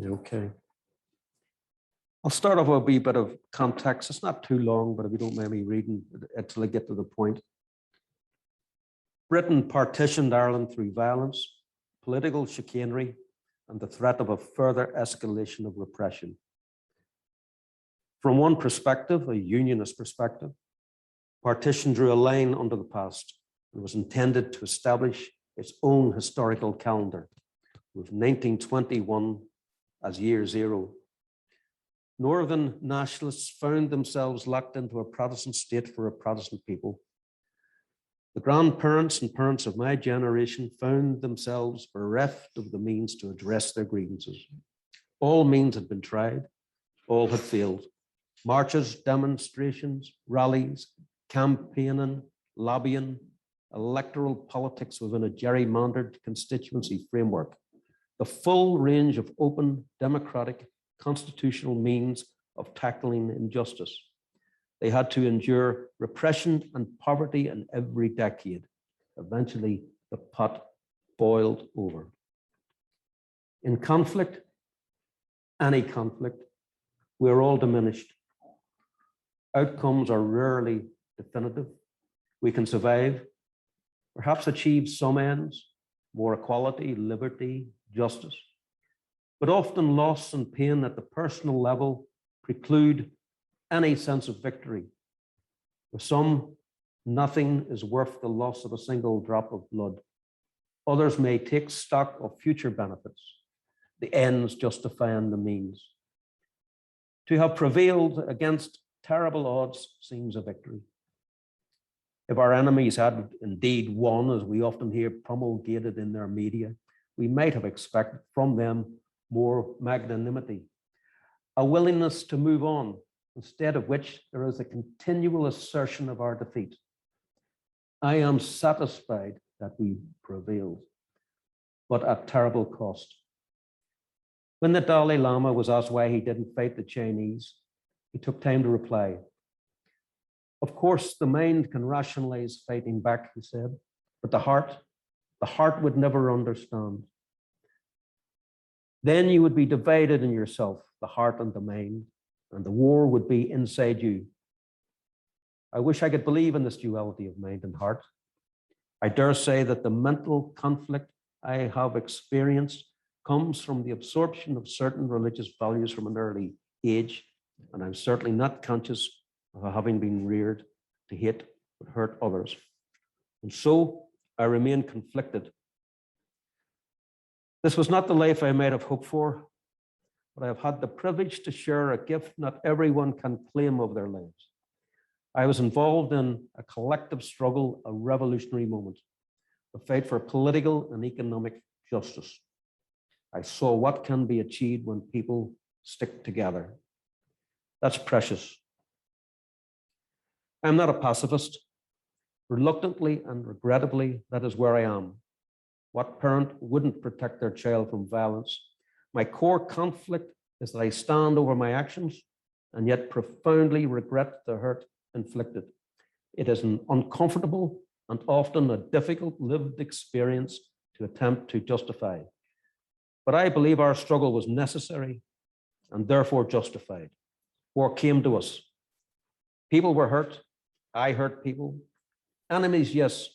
Okay. I'll start off with a wee bit of context. It's not too long, but if you don't mind me reading it till I get to the point. Britain partitioned Ireland through violence, political chicanery, and the threat of a further escalation of repression. From one perspective, a unionist perspective, partition drew a line under the past and was intended to establish its own historical calendar, with 1921 as year zero. Northern nationalists found themselves locked into a Protestant state for a Protestant people. The grandparents and parents of my generation found themselves bereft of the means to address their grievances. All means had been tried, all had failed. Marches, demonstrations, rallies, campaigning, lobbying, electoral politics within a gerrymandered constituency framework. The full range of open, democratic, constitutional means of tackling injustice. They had to endure repression and poverty in every decade. Eventually, the pot boiled over. In conflict, any conflict, we're all diminished. Outcomes are rarely definitive. We can survive, perhaps achieve some ends, more equality, liberty, justice. But often loss and pain at the personal level preclude any sense of victory. For some, nothing is worth the loss of a single drop of blood. Others may take stock of future benefits, the ends justifying the means. To have prevailed against terrible odds seems a victory. If our enemies had indeed won, as we often hear promulgated in their media, we might have expected from them more magnanimity, a willingness to move on, instead of which there is a continual assertion of our defeat. I am satisfied that we prevailed, but at terrible cost. When the Dalai Lama was asked why he didn't fight the Chinese, he took time to reply. Of course, the mind can rationalize fighting back, he said, but the heart would never understand. Then you would be divided in yourself, the heart and the mind, and the war would be inside you. I wish I could believe in this duality of mind and heart. I dare say that the mental conflict I have experienced comes from the absorption of certain religious values from an early age, and I'm certainly not conscious of having been reared to hate but hurt others. And so I remain conflicted. This was not the life I might have hoped for, but I have had the privilege to share a gift not everyone can claim of their lives. I was involved in a collective struggle, a revolutionary moment, the fight for political and economic justice. I saw what can be achieved when people stick together. That's precious. I'm not a pacifist. Reluctantly and regrettably, that is where I am. What parent wouldn't protect their child from violence? My core conflict is that I stand over my actions and yet profoundly regret the hurt inflicted. It is an uncomfortable and often a difficult lived experience to attempt to justify. But I believe our struggle was necessary and therefore justified. War came to us. People were hurt. I hurt people. Enemies, yes,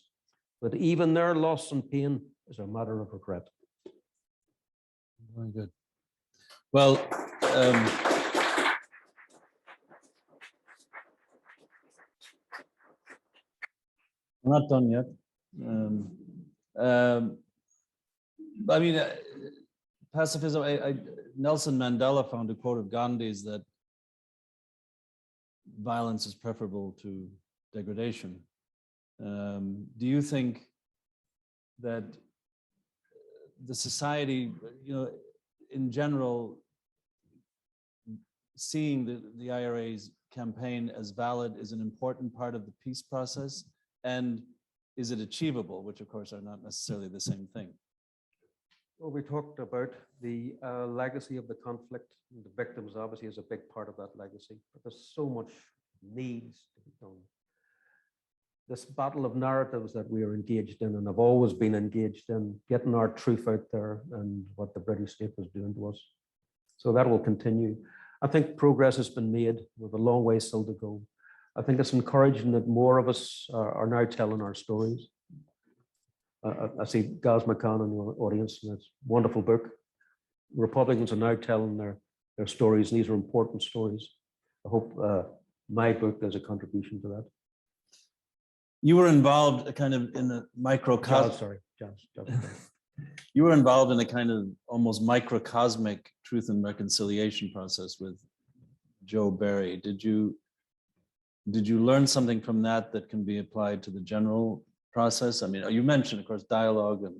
but even their loss and pain is a matter of regret. Very good. Well, we're not done yet. I mean, pacifism, Nelson Mandela found a quote of Gandhi's that violence is preferable to degradation. Do you think that the society, in general, seeing the IRA's campaign as valid is an important part of the peace process? And is it achievable, which of course are not necessarily the same thing? Well, we talked about the legacy of the conflict. The victims obviously is a big part of that legacy, but there's so much needs to be done. This battle of narratives that we are engaged in and have always been engaged in, getting our truth out there and what the British state was doing to us. So that will continue. I think progress has been made with a long way still to go. I think it's encouraging that more of us are now telling our stories. I see Gaz McCann in the audience, and it's a wonderful book. Republicans are now telling their stories, and these are important stories. I hope my book does a contribution to that. You were involved kind of in a microcosm. You were involved in a kind of almost microcosmic truth and reconciliation process with Joe Barry. Did you learn something from that that can be applied to the general process? I mean, you mentioned, of course, dialogue, and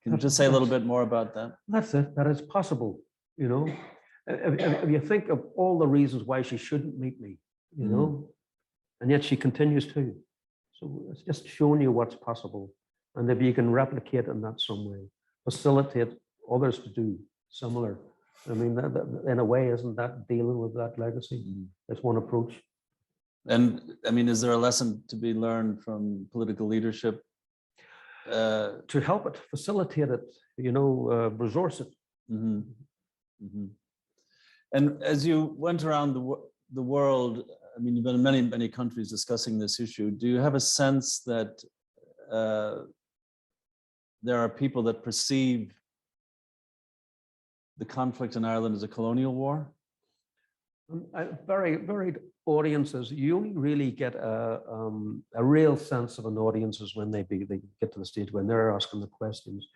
can you just say a little bit more about that? That's it. That is possible. If you think of all the reasons why she shouldn't meet me, and yet she continues to. So it's just showing you what's possible, and if you can replicate in that some way, facilitate others to do similar. I mean, that, in a way, isn't that dealing with that legacy? That's one approach. And I mean, is there a lesson to be learned from political leadership? To help it, facilitate it, resource it. Mm-hmm. Mm-hmm. And as you went around the world, I mean, you've been in many, many countries discussing this issue. Do you have a sense that there are people that perceive the conflict in Ireland as a colonial war? Very varied audiences. You only really get a real sense of an audience is when they get to the stage when they're asking the questions.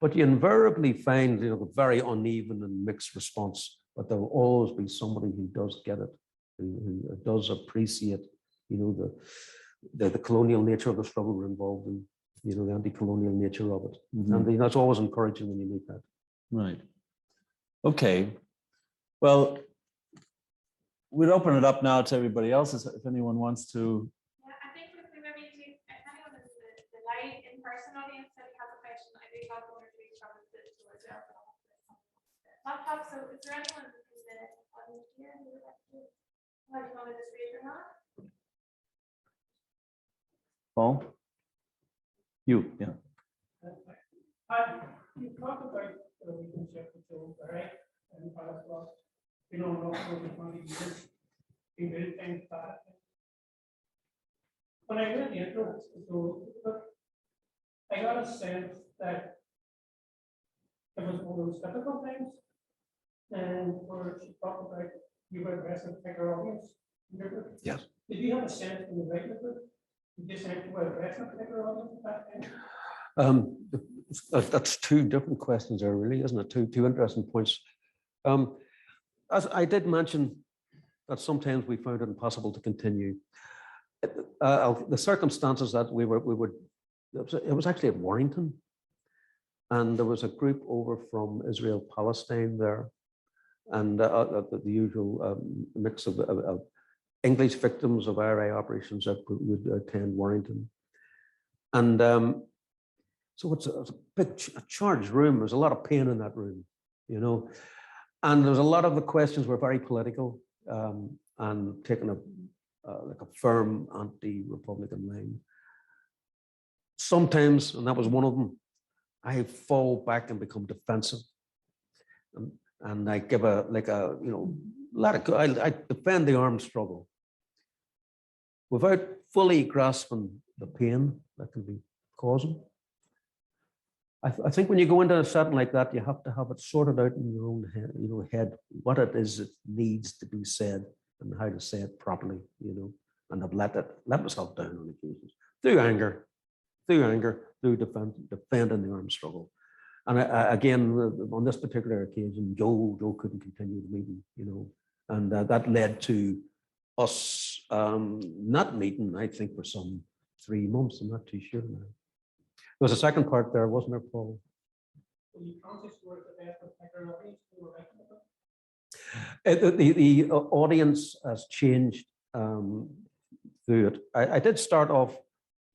But you invariably find very uneven and mixed response. But there will always be somebody who does get it, who does appreciate, the colonial nature of the struggle we're involved in, the anti-colonial nature of it. Mm-hmm. And that's always encouraging when you meet that. Right. Okay. Well, we'll open it up now to everybody else if anyone wants to. Yeah, I think maybe if anyone is the live in person. laptop, so is there anyone in the audience here who would like to, like, want to just raise their hand? Paul? You, yeah. You talk about the relationship with Joe Barry and Áras lost, you know, not over 20 years, he did things bad. When I read the intro, so I got a sense that it was one of those difficult things, and where she talked about you were addressing a bigger audience. Yes. Did you have a sense when you write the book, you just had to address a bigger audience at that time? That's two different questions there, really, isn't it? Two interesting points. As I did mention that sometimes we found it impossible to continue. The circumstances that we would, it was actually at Warrington, and there was a group over from Israel Palestine there, and the usual mix of English victims of IRA operations that would attend Warrington, and so it's a big charged room. There's a lot of pain in that room, you know, and there's a lot of the questions were very political and taking a like a firm anti-Republican line. Sometimes, and that was one of them, I fall back and become defensive, and I give a you know, let it go. I defend the armed struggle without fully grasping the pain that can be causing. I think when you go into a setting like that, you have to have it sorted out in your own head, head what it is that needs to be said and how to say it properly, you know, and I've let myself down on occasions through anger, through defending the armed struggle. And again, on this particular occasion, Joe couldn't continue the meeting, you know, and that led to us not meeting, I think, for some 3 months. I'm not too sure now. There was a second part there, wasn't there, Paul? Were you conscious were the best of bigger audience who were writing about? The audience has changed through it. I did start off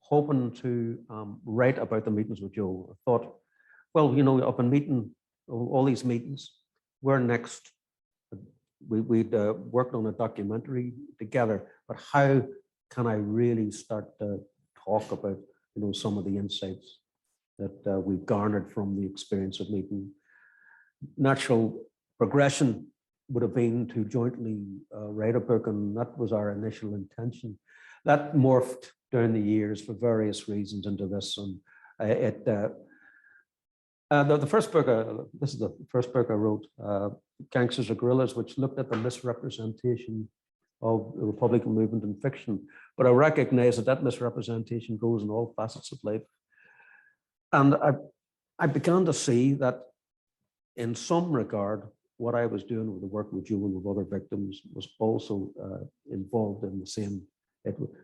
hoping to write about the meetings with Joe. I thought, well, you know, I've been meeting all these meetings. We're next. We'd worked on a documentary together, but how can I really start to talk about, you know, some of the insights that we've garnered from the experience of meeting? Natural progression would have been to jointly write a book, and that was our initial intention. That morphed during the years for various reasons into this, and the first book, this is the first book I wrote, Gangsters or Guerrillas, which looked at the misrepresentation of the Republican movement in fiction. But I recognize that misrepresentation goes in all facets of life. And I began to see that in some regard, what I was doing with the work with Joe and with other victims was also involved in the same,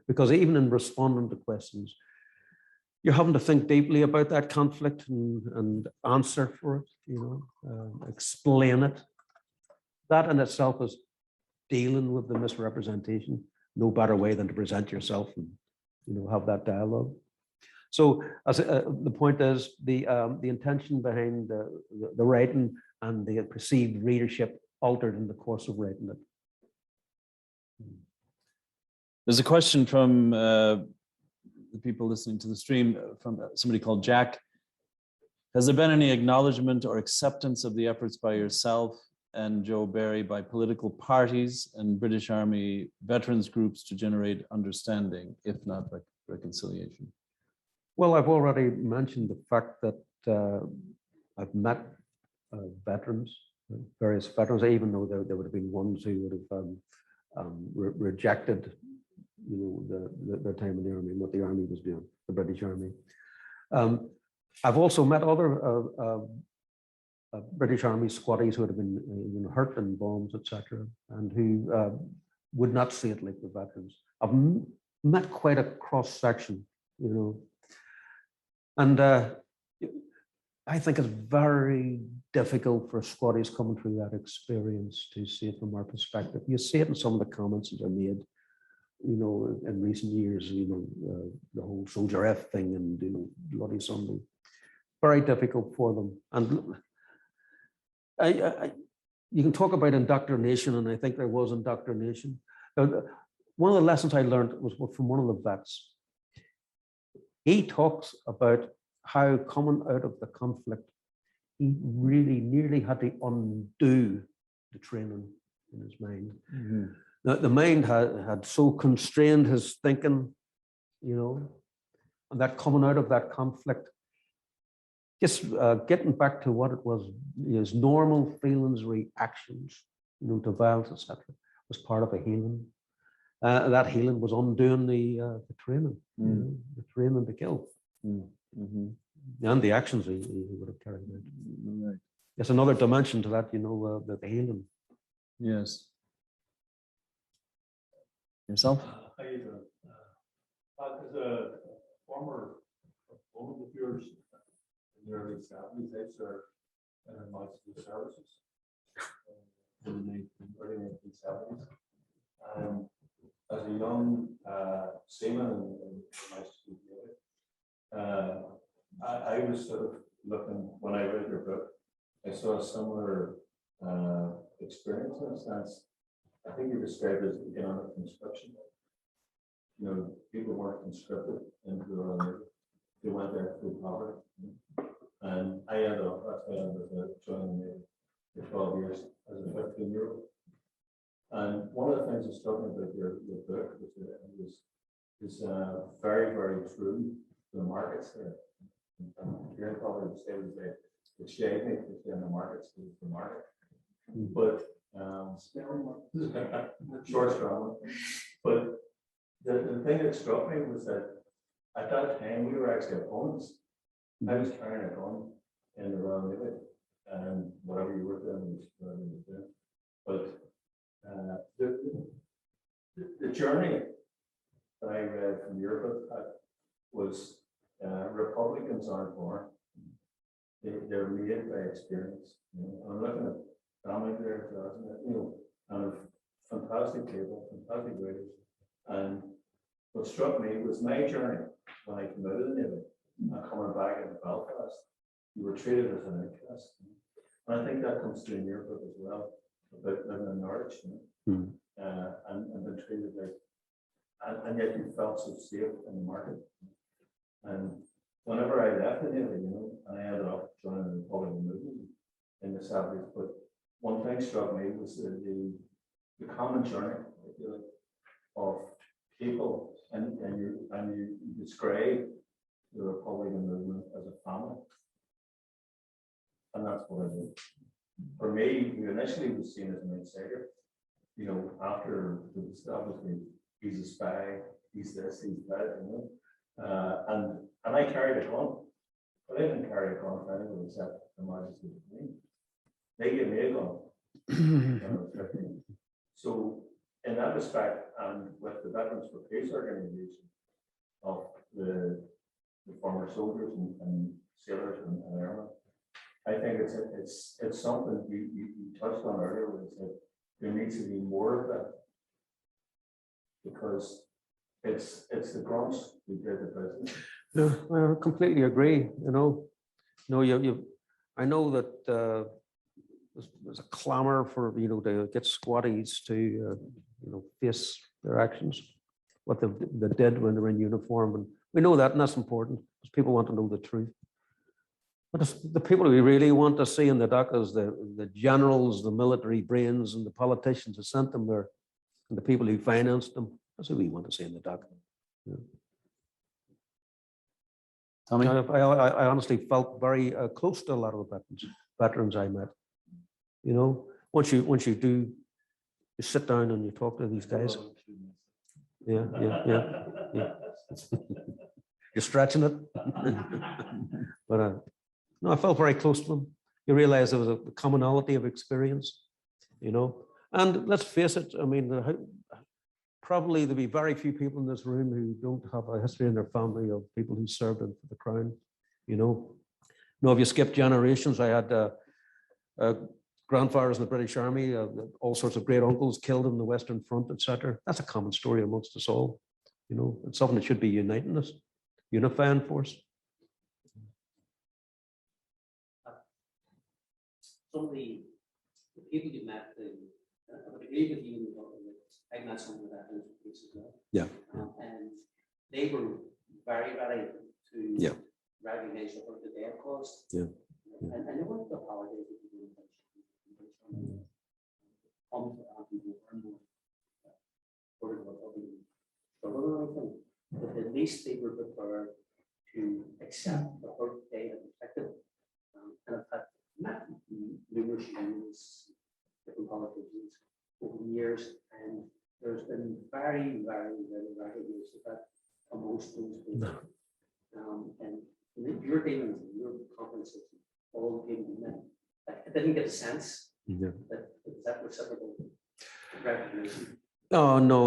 because even in responding to questions, you're having to think deeply about that conflict and answer for it, you know, explain it. That in itself is dealing with the misrepresentation. No better way than to present yourself and, you know, have that dialogue. So as the point is, the intention behind the writing and the perceived readership altered in the course of writing it. There's a question from the people listening to the stream from somebody called Jack. Has there been any acknowledgement or acceptance of the efforts by yourself and Joe Barry by political parties and British Army veterans groups to generate understanding, if not reconciliation? Well, I've already mentioned the fact that I've met veterans, various veterans, even though there would have been ones who would have rejected, you know, their time in the army and what the army was doing, the British Army. I've also met other British Army squaddies who had been hurt in bombs, etc., and who would not see it like the veterans. I've met quite a cross section, you know, and I think it's very difficult for squaddies coming through that experience to see it from our perspective. You see it in some of the comments that are made, you know, in recent years, you know, the whole Soldier F thing and, you know, Bloody Sunday. Very difficult for them. And You can talk about indoctrination, and I think there was indoctrination. One of the lessons I learned was from one of the vets. He talks about how coming out of the conflict, he really nearly had to undo the training in his mind. Mm-hmm. Now, the mind had so constrained his thinking, and that coming out of that conflict, just getting back to what it was, his normal feelings, reactions, to violence, etc., was part of a healing. That healing was undoing the training, the training to kill, and the actions he would have carried out. Right. There's another dimension to that, the healing. Yes. Yourself? How you doing? As a former opponent of yours in the early 70s, I served in multiple services in the early 1970s. As a young seaman in my school, I was sort of looking, when I read your book, I saw a similar experience in a sense. I think you described it as economic conscription. People weren't conscripted into the Royal Navy. They went there through poverty. And I ended up, that's why I ended up joining the Navy for 12 years as a 15-year-old. And one of the things that struck me about your book is very, very true to the markets there. Your father would say the shade me in the markets is the market. But short straw. But the thing that struck me was that at that time we were actually opponents. I was carrying a gun in the Royal Navy, and whatever you were doing was whatever you were doing. But the journey that I read from your book was Republicans aren't born. They're made by experience. I'm looking at family there, kind of fantastic people, fantastic writers. And what struck me was my journey when I came out of the Navy and coming back into Belfast. You were treated as an outcast. And I think that comes through in your book as well, about living in Norwich, and been treated like, and yet you felt so safe in the market. And whenever I left the Navy, and I ended up joining the Republican movement in the 70s, but one thing struck me was the common journey, if you like, of people, and you describe the Republican movement as a family, and that's what I did. For me, you initially was seen as an outsider. After the establishment, he's a spy, he's this, he's that, and I carried a gun, but I didn't carry a gun for anyone except the Majesty of the Queen. They gave me a gun when I was 15. So in that respect, and with the Veterans for Peace organization of the former soldiers and sailors and airmen, I think it's something you touched on earlier when you said there needs to be more of that, because it's the grunts who did the business. Yeah, I completely agree. I know that there's a clamor for to get squatties to face their actions, what they did when they were in uniform, and we know that, and that's important because people want to know the truth. But the people we really want to see in the dock is the generals, the military brains, and the politicians who sent them there, and the people who financed them. That's who we want to see in the dock. Yeah. Tommy? I honestly felt very close to a lot of the veterans I met. Once you do, you sit down and you talk to these guys. Yeah. You're stretching it. But no, I felt very close to them. You realize there was a commonality of experience, and let's face it, probably there'll be very few people in this room who don't have a history in their family of people who served in the Crown. If you skip generations, I had grandfathers in the British Army, all sorts of great uncles killed in the Western Front, etc. That's a common story amongst us all. It's something that should be uniting us, unifying force. Some of the people you met, I would agree with you. I've met some of that as well. Yeah. And they were very ready to Yeah. recognize the hurt that they had caused. Yeah. And they weren't apologizing for doing it. But at least they were prepared to accept the hurt they had inflicted. And I've had met numerous unions, different politicians over the years, and there's been very, very, very recognition of that amongst those people. And your dealings, your conferences, all the people you met, I didn't get a sense that reciprocal recognition. Oh, no,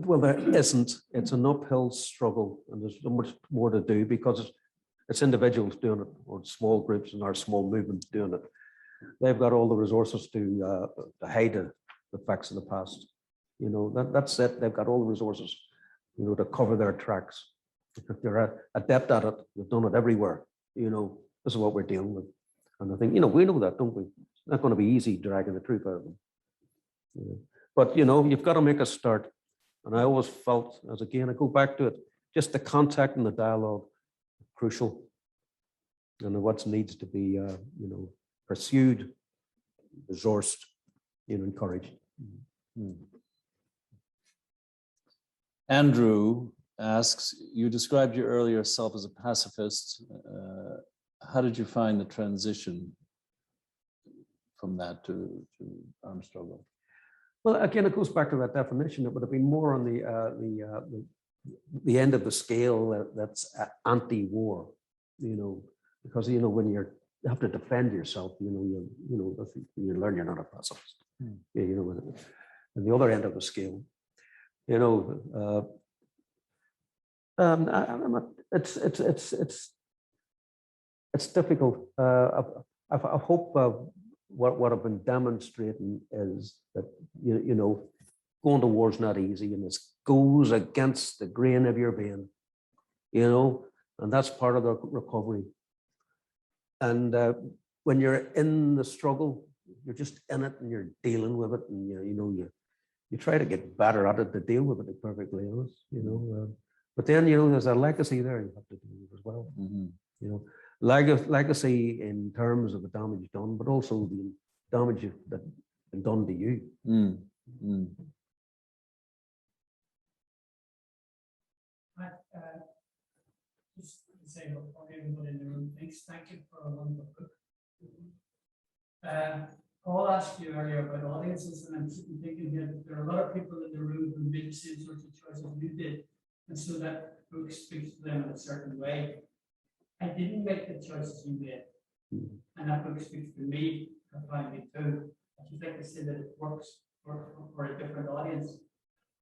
well, there isn't. It's an uphill struggle, and there's so much more to do because it's individuals doing it, or small groups and our small movements doing it. They've got all the resources to hide the facts of the past. You know, that's it. They've got all the resources, you know, to cover their tracks. If they're adept at it, they've done it everywhere. You know, this is what we're dealing with. And I think, you know, we know that, don't we? It's not going to be easy dragging the truth out of them. You know? But, you know, you've got to make a start. And I always felt, as again, I go back to it, just the contact and the dialogue, crucial. And what needs to be, you know, pursued, resourced, you know, encouraged. Andrew asks, you described your earlier self as a pacifist. How did you find the transition from that to armed struggle? Well, again, it goes back to that definition. It would have been more on the end of the scale that's anti-war, you know, because, you know, when you have to defend yourself, you know, you learn you're not a pacifist. Yeah, you know, and the other end of the scale, you know, it's difficult. I hope what I've been demonstrating is that you know, going to war is not easy, and it goes against the grain of your being, you know, and that's part of the recovery. And when you're in the struggle, you're just in it and you're dealing with it, and you try to get better at it to deal with it, to be perfectly honest, you know. But then, you know, there's a legacy there you have to deal with as well. You know, legacy in terms of the damage done, but also the damage that's been done to you. Just to say for everybody in the room, thank you for a wonderful book. Paul asked you earlier about audiences, and I'm sitting thinking here that there are a lot of people in the room who made the same sorts of choices you did, and so that book speaks to them in a certain way. I didn't make the choices you made, and that book speaks to me profoundly too. I just like to say that it works for a different audience.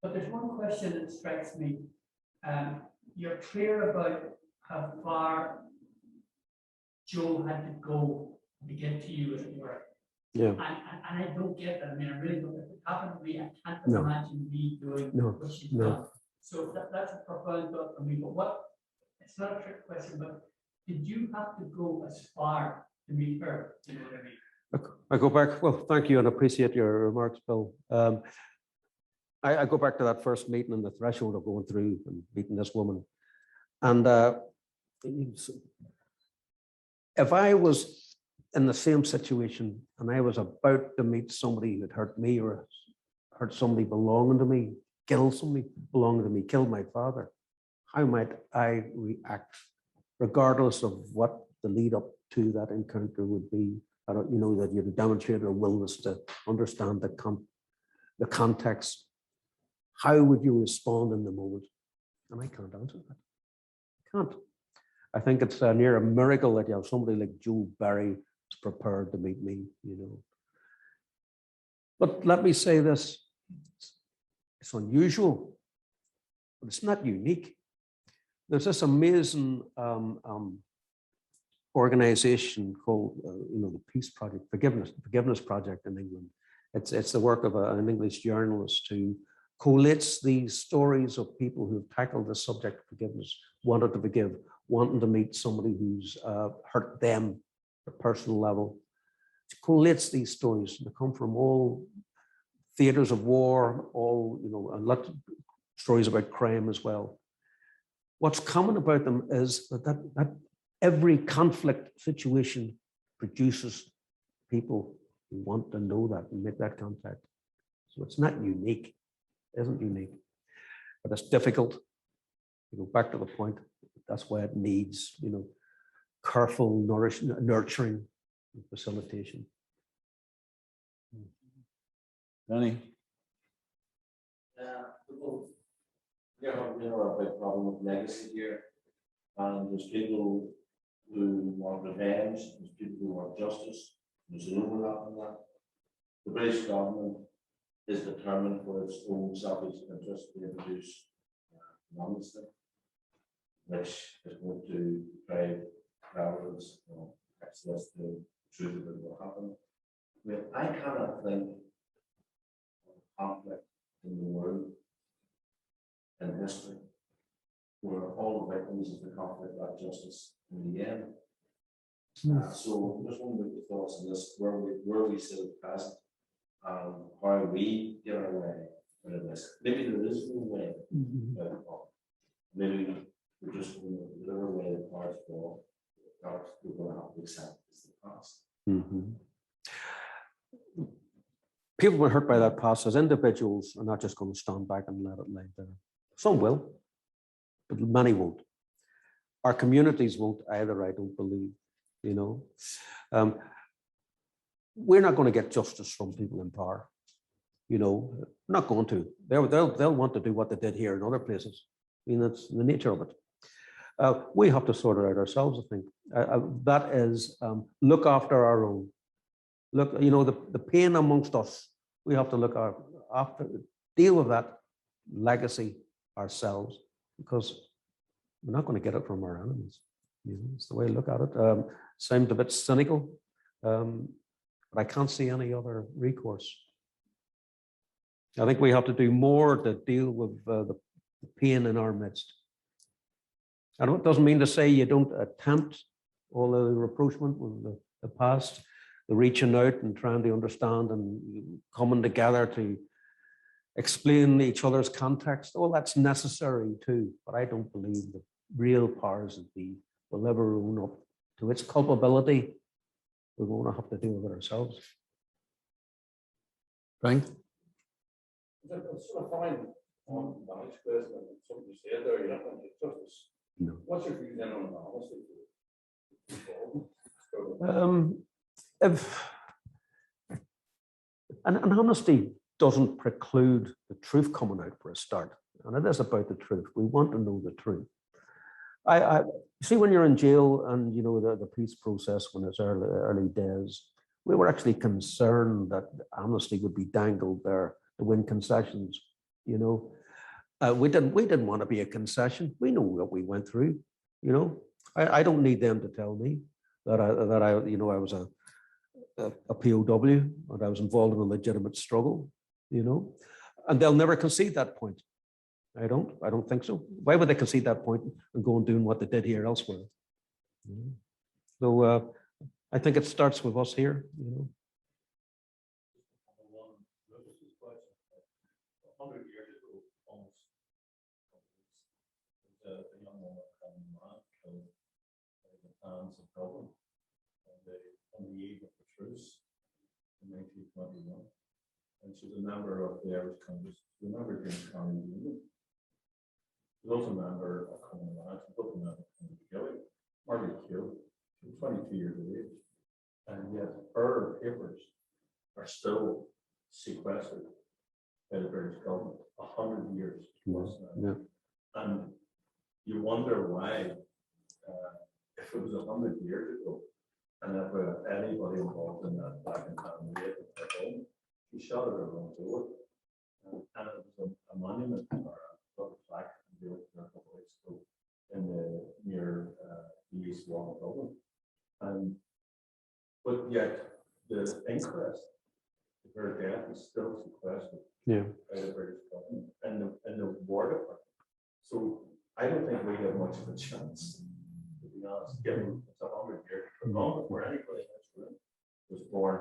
But there's one question that strikes me. You're clear about how far Joe had to go to get to you, as it were. Yeah. And I don't get that. I mean, I really don't. If it happened to me, I can't No. imagine me doing what she's done. So that's a profound thought for me. But it's not a trick question, but did you have to go as far to meet her? You know what I mean? I go back, well, thank you, and appreciate your remarks, Bill. I go back to that first meeting and the threshold of going through and meeting this woman. And if I was in the same situation and I was about to meet somebody who had hurt me or hurt somebody belonging to me, kill somebody belonging to me, kill my father, how might I react, regardless of what the lead up to that encounter would be? I don't, you know, that you've demonstrated a willingness to understand the context. How would you respond in the moment? And I can't answer that. I can't. I think it's near a miracle that you have somebody like Joe Barry prepared to meet me, you know. But let me say this, it's unusual, but it's not unique. There's this amazing organization called, you know, the Peace Project, Forgiveness Project in England. It's the work of an English journalist who collates these stories of people who've tackled the subject of forgiveness, wanted to forgive, wanting to meet somebody who's hurt them at a personal level. collates these stories. They come from all theaters of war, all, you know, and lots of stories about crime as well. What's common about them is that every conflict situation produces people who want to know that and make that contact. So it's not unique, it isn't unique, but it's difficult. You know, back to the point, that's why it needs, you know, careful nurturing and facilitation. Danny? People, you know, a big problem with legacy here. And there's people who want revenge, there's people who want justice, there's an overlap in that. The British government is determined for its own selfish interest to introduce an amnesty, which is going to deprive travelers of access to truth about what happened. I mean, I cannot think of conflict in the world in history where all the victims of the conflict got justice in the end. So just wondering your thoughts on this, where we sit at present, how we get our way out of this. Maybe there is no way out of the problem. Maybe we're just going to whatever way the cards fall, we're going to have to accept as the past. People were hurt by that past as individuals are not just going to stand back and let it lie there. Some will, but many won't. Our communities won't either, I don't believe, you know. We're not going to get justice from people in power, you know, we're not going to. They'll want to do what they did here in other places. I mean, that's the nature of it. We have to sort it out ourselves, I think. That is, look after our own. Look, you know, the pain amongst us, we have to look after, deal with that legacy ourselves, because we're not going to get it from our enemies. You know, it's the way I look at it. Sounds a bit cynical, but I can't see any other recourse. I think we have to do more to deal with the pain in our midst. And it doesn't mean to say you don't attempt all the rapprochement with the past, the reaching out and trying to understand and coming together to explain each other's context. All that's necessary too, but I don't believe the real powers that be will ever own up to its culpability. We're going to have to deal with it ourselves. Frank? I sort of find on the next question, something you said there, you're not going to get justice. No. What's your view then on honesty? An honesty doesn't preclude the truth coming out for a start. And it is about the truth. We want to know the truth. I see, when you're in jail and, you know, the peace process, when it's early days, we were actually concerned that amnesty would be dangled there to win concessions. You know, we didn't want to be a concession. We know what we went through. You know, I don't need them to tell me that I you know, I was a POW and I was involved in a legitimate struggle. You know, and they'll never concede that point. I don't think so. Why would they concede that point and go and doing what they did here elsewhere? So I think it starts with us here, you know. 100 years ago, almost, a young woman from Iran killed by the hands of Dublin on the eve of the truce in 1921. And she's a member of the Irish Congress, a member of the County Union. She's also a member of Common Alliance, both a member of Chonghaile, Margaret killed. She's 22 years of age. And yet her papers are still sequestered by the British government 100 years plus now. Yeah. And you wonder why, if it was 100 years ago, and if anybody involved in that back in time, at home, he shot at her own door. And it was a monument or a plaque a couple of weeks ago in near the east wall of Dublin. And but yet the inquest, her death is still sequestered by the British government and the war department. So I don't think we have much of a chance, to be honest, given it's 100 years, long before anybody in this room was born,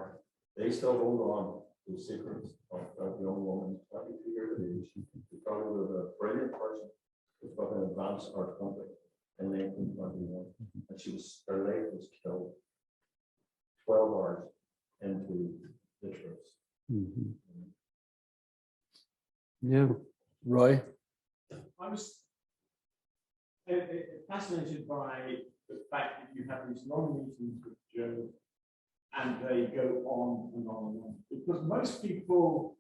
they still hold on to the secrets of that young woman, 22 years of age. She probably was a brilliant person who's got an advanced art country in 1921. And her life was killed 12 hours into the troops. Mhm. Yeah. Roy? I was fascinated by the fact that you have these long meetings with Joe and they go on and on and on. Because most people,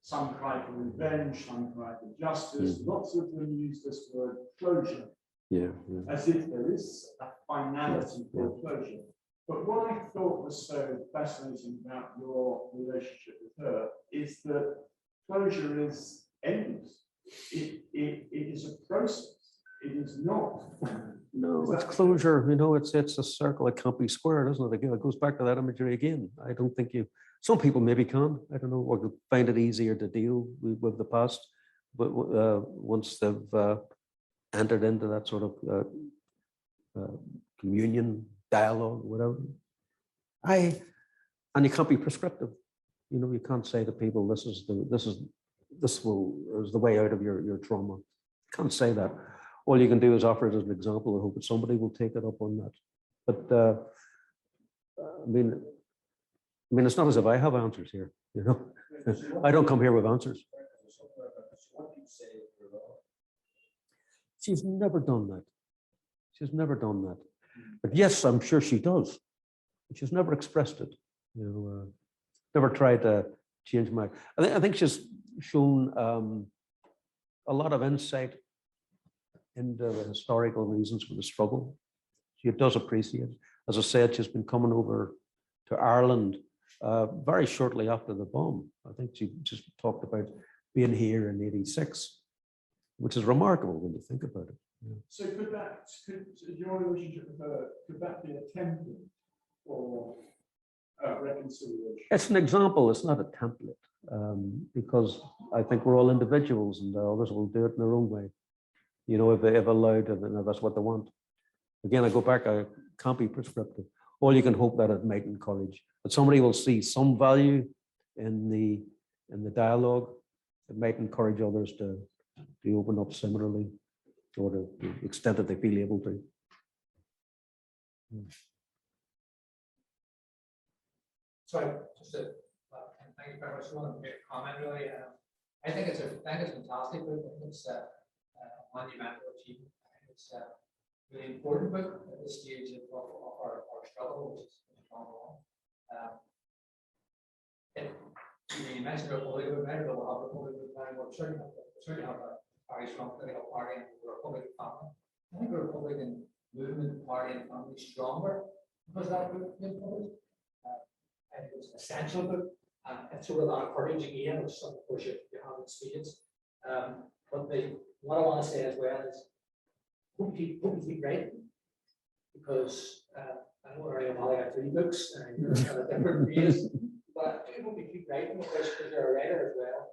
some cry for revenge, some cry for justice, lots of them use this word closure, Yeah. as if there is a finality for closure. But what I thought was so fascinating about your relationship with her is that closure is endless. It is a process. It is not. No, it's closure. You know, it's a circle. It can't be square, doesn't it? Again, it goes back to that imagery again. I don't think you. Some people maybe can. I don't know, or find it easier to deal with the past. But once they've entered into that sort of communion, dialogue, whatever. And you can't be prescriptive. You know, you can't say to people, this is the way out of your trauma. You can't say that. All you can do is offer it as an example and hope that somebody will take it up on that. But I mean, it's not as if I have answers here. You know, I don't come here with answers. She's never done that. She's never done that. But yes, I'm sure she does. But she's never expressed it. You know, never tried to change my. I think she's shown a lot of insight into the historical reasons for the struggle. She does appreciate it. As I said, she's been coming over to Ireland very shortly after the bomb. I think she just talked about being here in '86, which is remarkable when you think about it. Yeah. So could your relationship with her, could that be a template for reconciliation? It's an example, it's not a template, because I think we're all individuals and others will do it in their own way. You know, if they've allowed it and if that's what they want. Again, I go back, I can't be prescriptive. All you can hope that it might encourage, that somebody will see some value in the dialogue. It might encourage others to open up similarly, or to the extent that they feel able to. Sorry, just to thank you very much. I want to make a comment really. I think it's fantastic book. I think it's a monumental achievement. I think it's a really important book at this stage of our struggle, which is going on. You mentioned Republic, we might have a Republic time, but certainly have a very strong political party and the Republican family. I think the Republican movement, party, and family is stronger because that book is published. I think it's an essential book. It's a lot of courage again, which some of course you have experienced. But what I want to say as well is hope you keep writing, because I know Ariel Valley got 3 books and you're at a different phase, but I do hope you keep writing because you're a writer as well.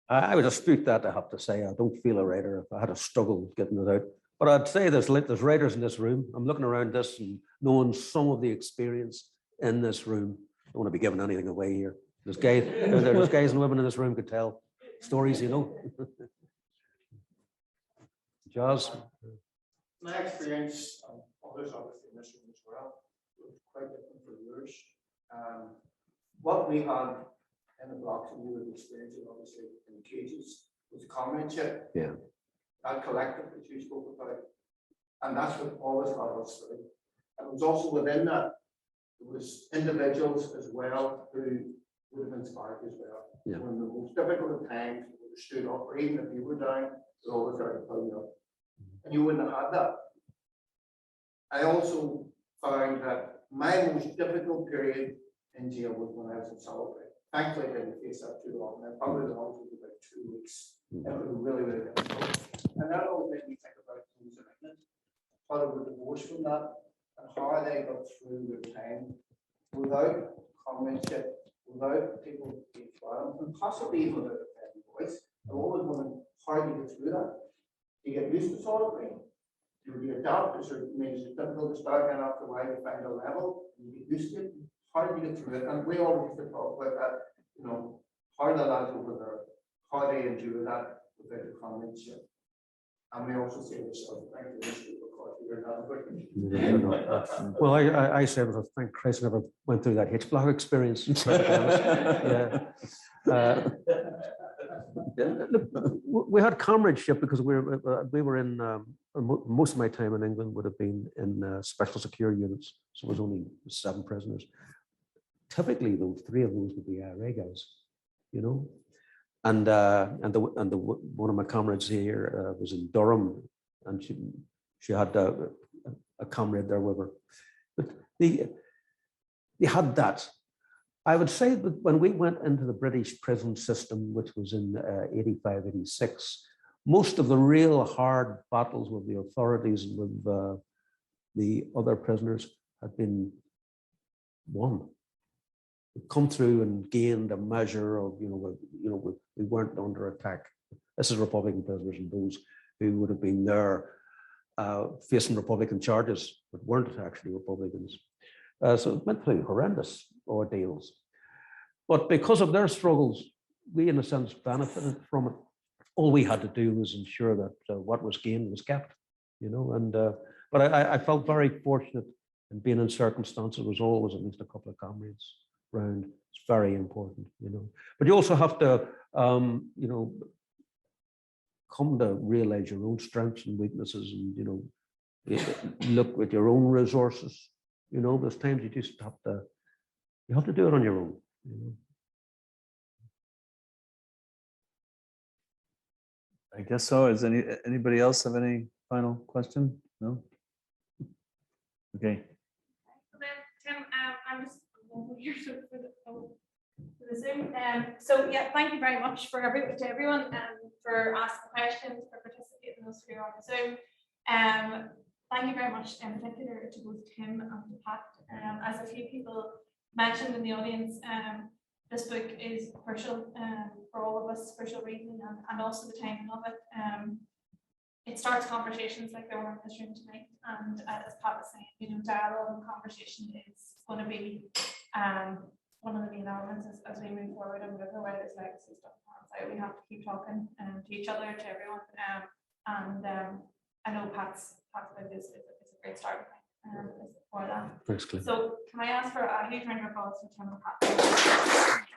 And, I would dispute that, I have to say. I don't feel a writer. If I had a struggle getting it out. But I'd say there's writers in this room. I'm looking around this and knowing some of the experience in this room. I don't want to be giving anything away here. There's guys and women in this room could tell stories, you know. Jazz. My experience, others obviously in this room as well, was quite different from yours. What we had in the blocks and we were experiencing obviously in the cages was comradeship. Yeah. That collective that you spoke about. And that's what always got us through. And it was also within that, there was individuals as well who would have inspired you as well. Yeah. When the most difficult of times, you would have stood up, or even if you were down, they're always there to pull you up. And you wouldn't have had that. I also found that my most difficult period in jail was when I was in solitary. Thankfully, I didn't face that too long. I probably the longest was about 2 weeks. It was really, really difficult. And that always made me think about those in England, how they were divorced from that, and how they got through their time without comradeship, without people being trial, and possibly even without a family voice. I've always wondered how to get through that. You get used to solitary. You adapt. It's difficult to start, and after a while you find a level, and you get used to it. how do you get through it? And we always used to talk about that, you know, how the lads over there, how they endure that without the comradeship. And we also say ourselves, thank you, because we're not. Well, I say, well, thank Christ I never went through that H block experience. Yeah. Look, we had comradeship because we were in most of my time in England would have been in special security units, so it was only 7 prisoners. Typically, though, 3 of those would be IRA guys, you know. And one of my comrades here was in Durham, and she had a comrade there with her. But they had that. I would say that when we went into the British prison system, which was in 85, 86, most of the real hard battles with the authorities and with the other prisoners had been won. We'd come through and gained a measure of, we weren't under attack. This is Republican prisoners and those who would have been there facing Republican charges, but weren't actually Republicans. So it went through horrendous ordeals. But because of their struggles, we, in a sense, benefited from it. All we had to do was ensure that what was gained was kept, you know. And but I felt very fortunate in being in circumstances. There was always at least a couple of comrades around. It's very important, you know. But you also have to, come to realize your own strengths and weaknesses, and look at your own resources. You know, there's times you just have to do it on your own. You know. I guess so. Is anybody else have any final question? No? Okay. Then, Tim, I'm just here for the Zoom. So yeah, thank you very much to everyone for asking questions, for participating in those who are on the Zoom. Thank you very much in particular to both Tim and to Pat. As a few people mentioned in the audience, this book is crucial for all of us, crucial reading, and also the timing of it. It starts conversations like there were in this room tonight, and as Pat was saying, dialogue and conversation is going to be one of the main elements as we move forward and whatever way this legacy stuff pans out. We have to keep talking to each other, to everyone, and I know Pat's book is a great starting point for that. Thanks, Cliff. So can I ask for a huge round of applause for Tim and Pat?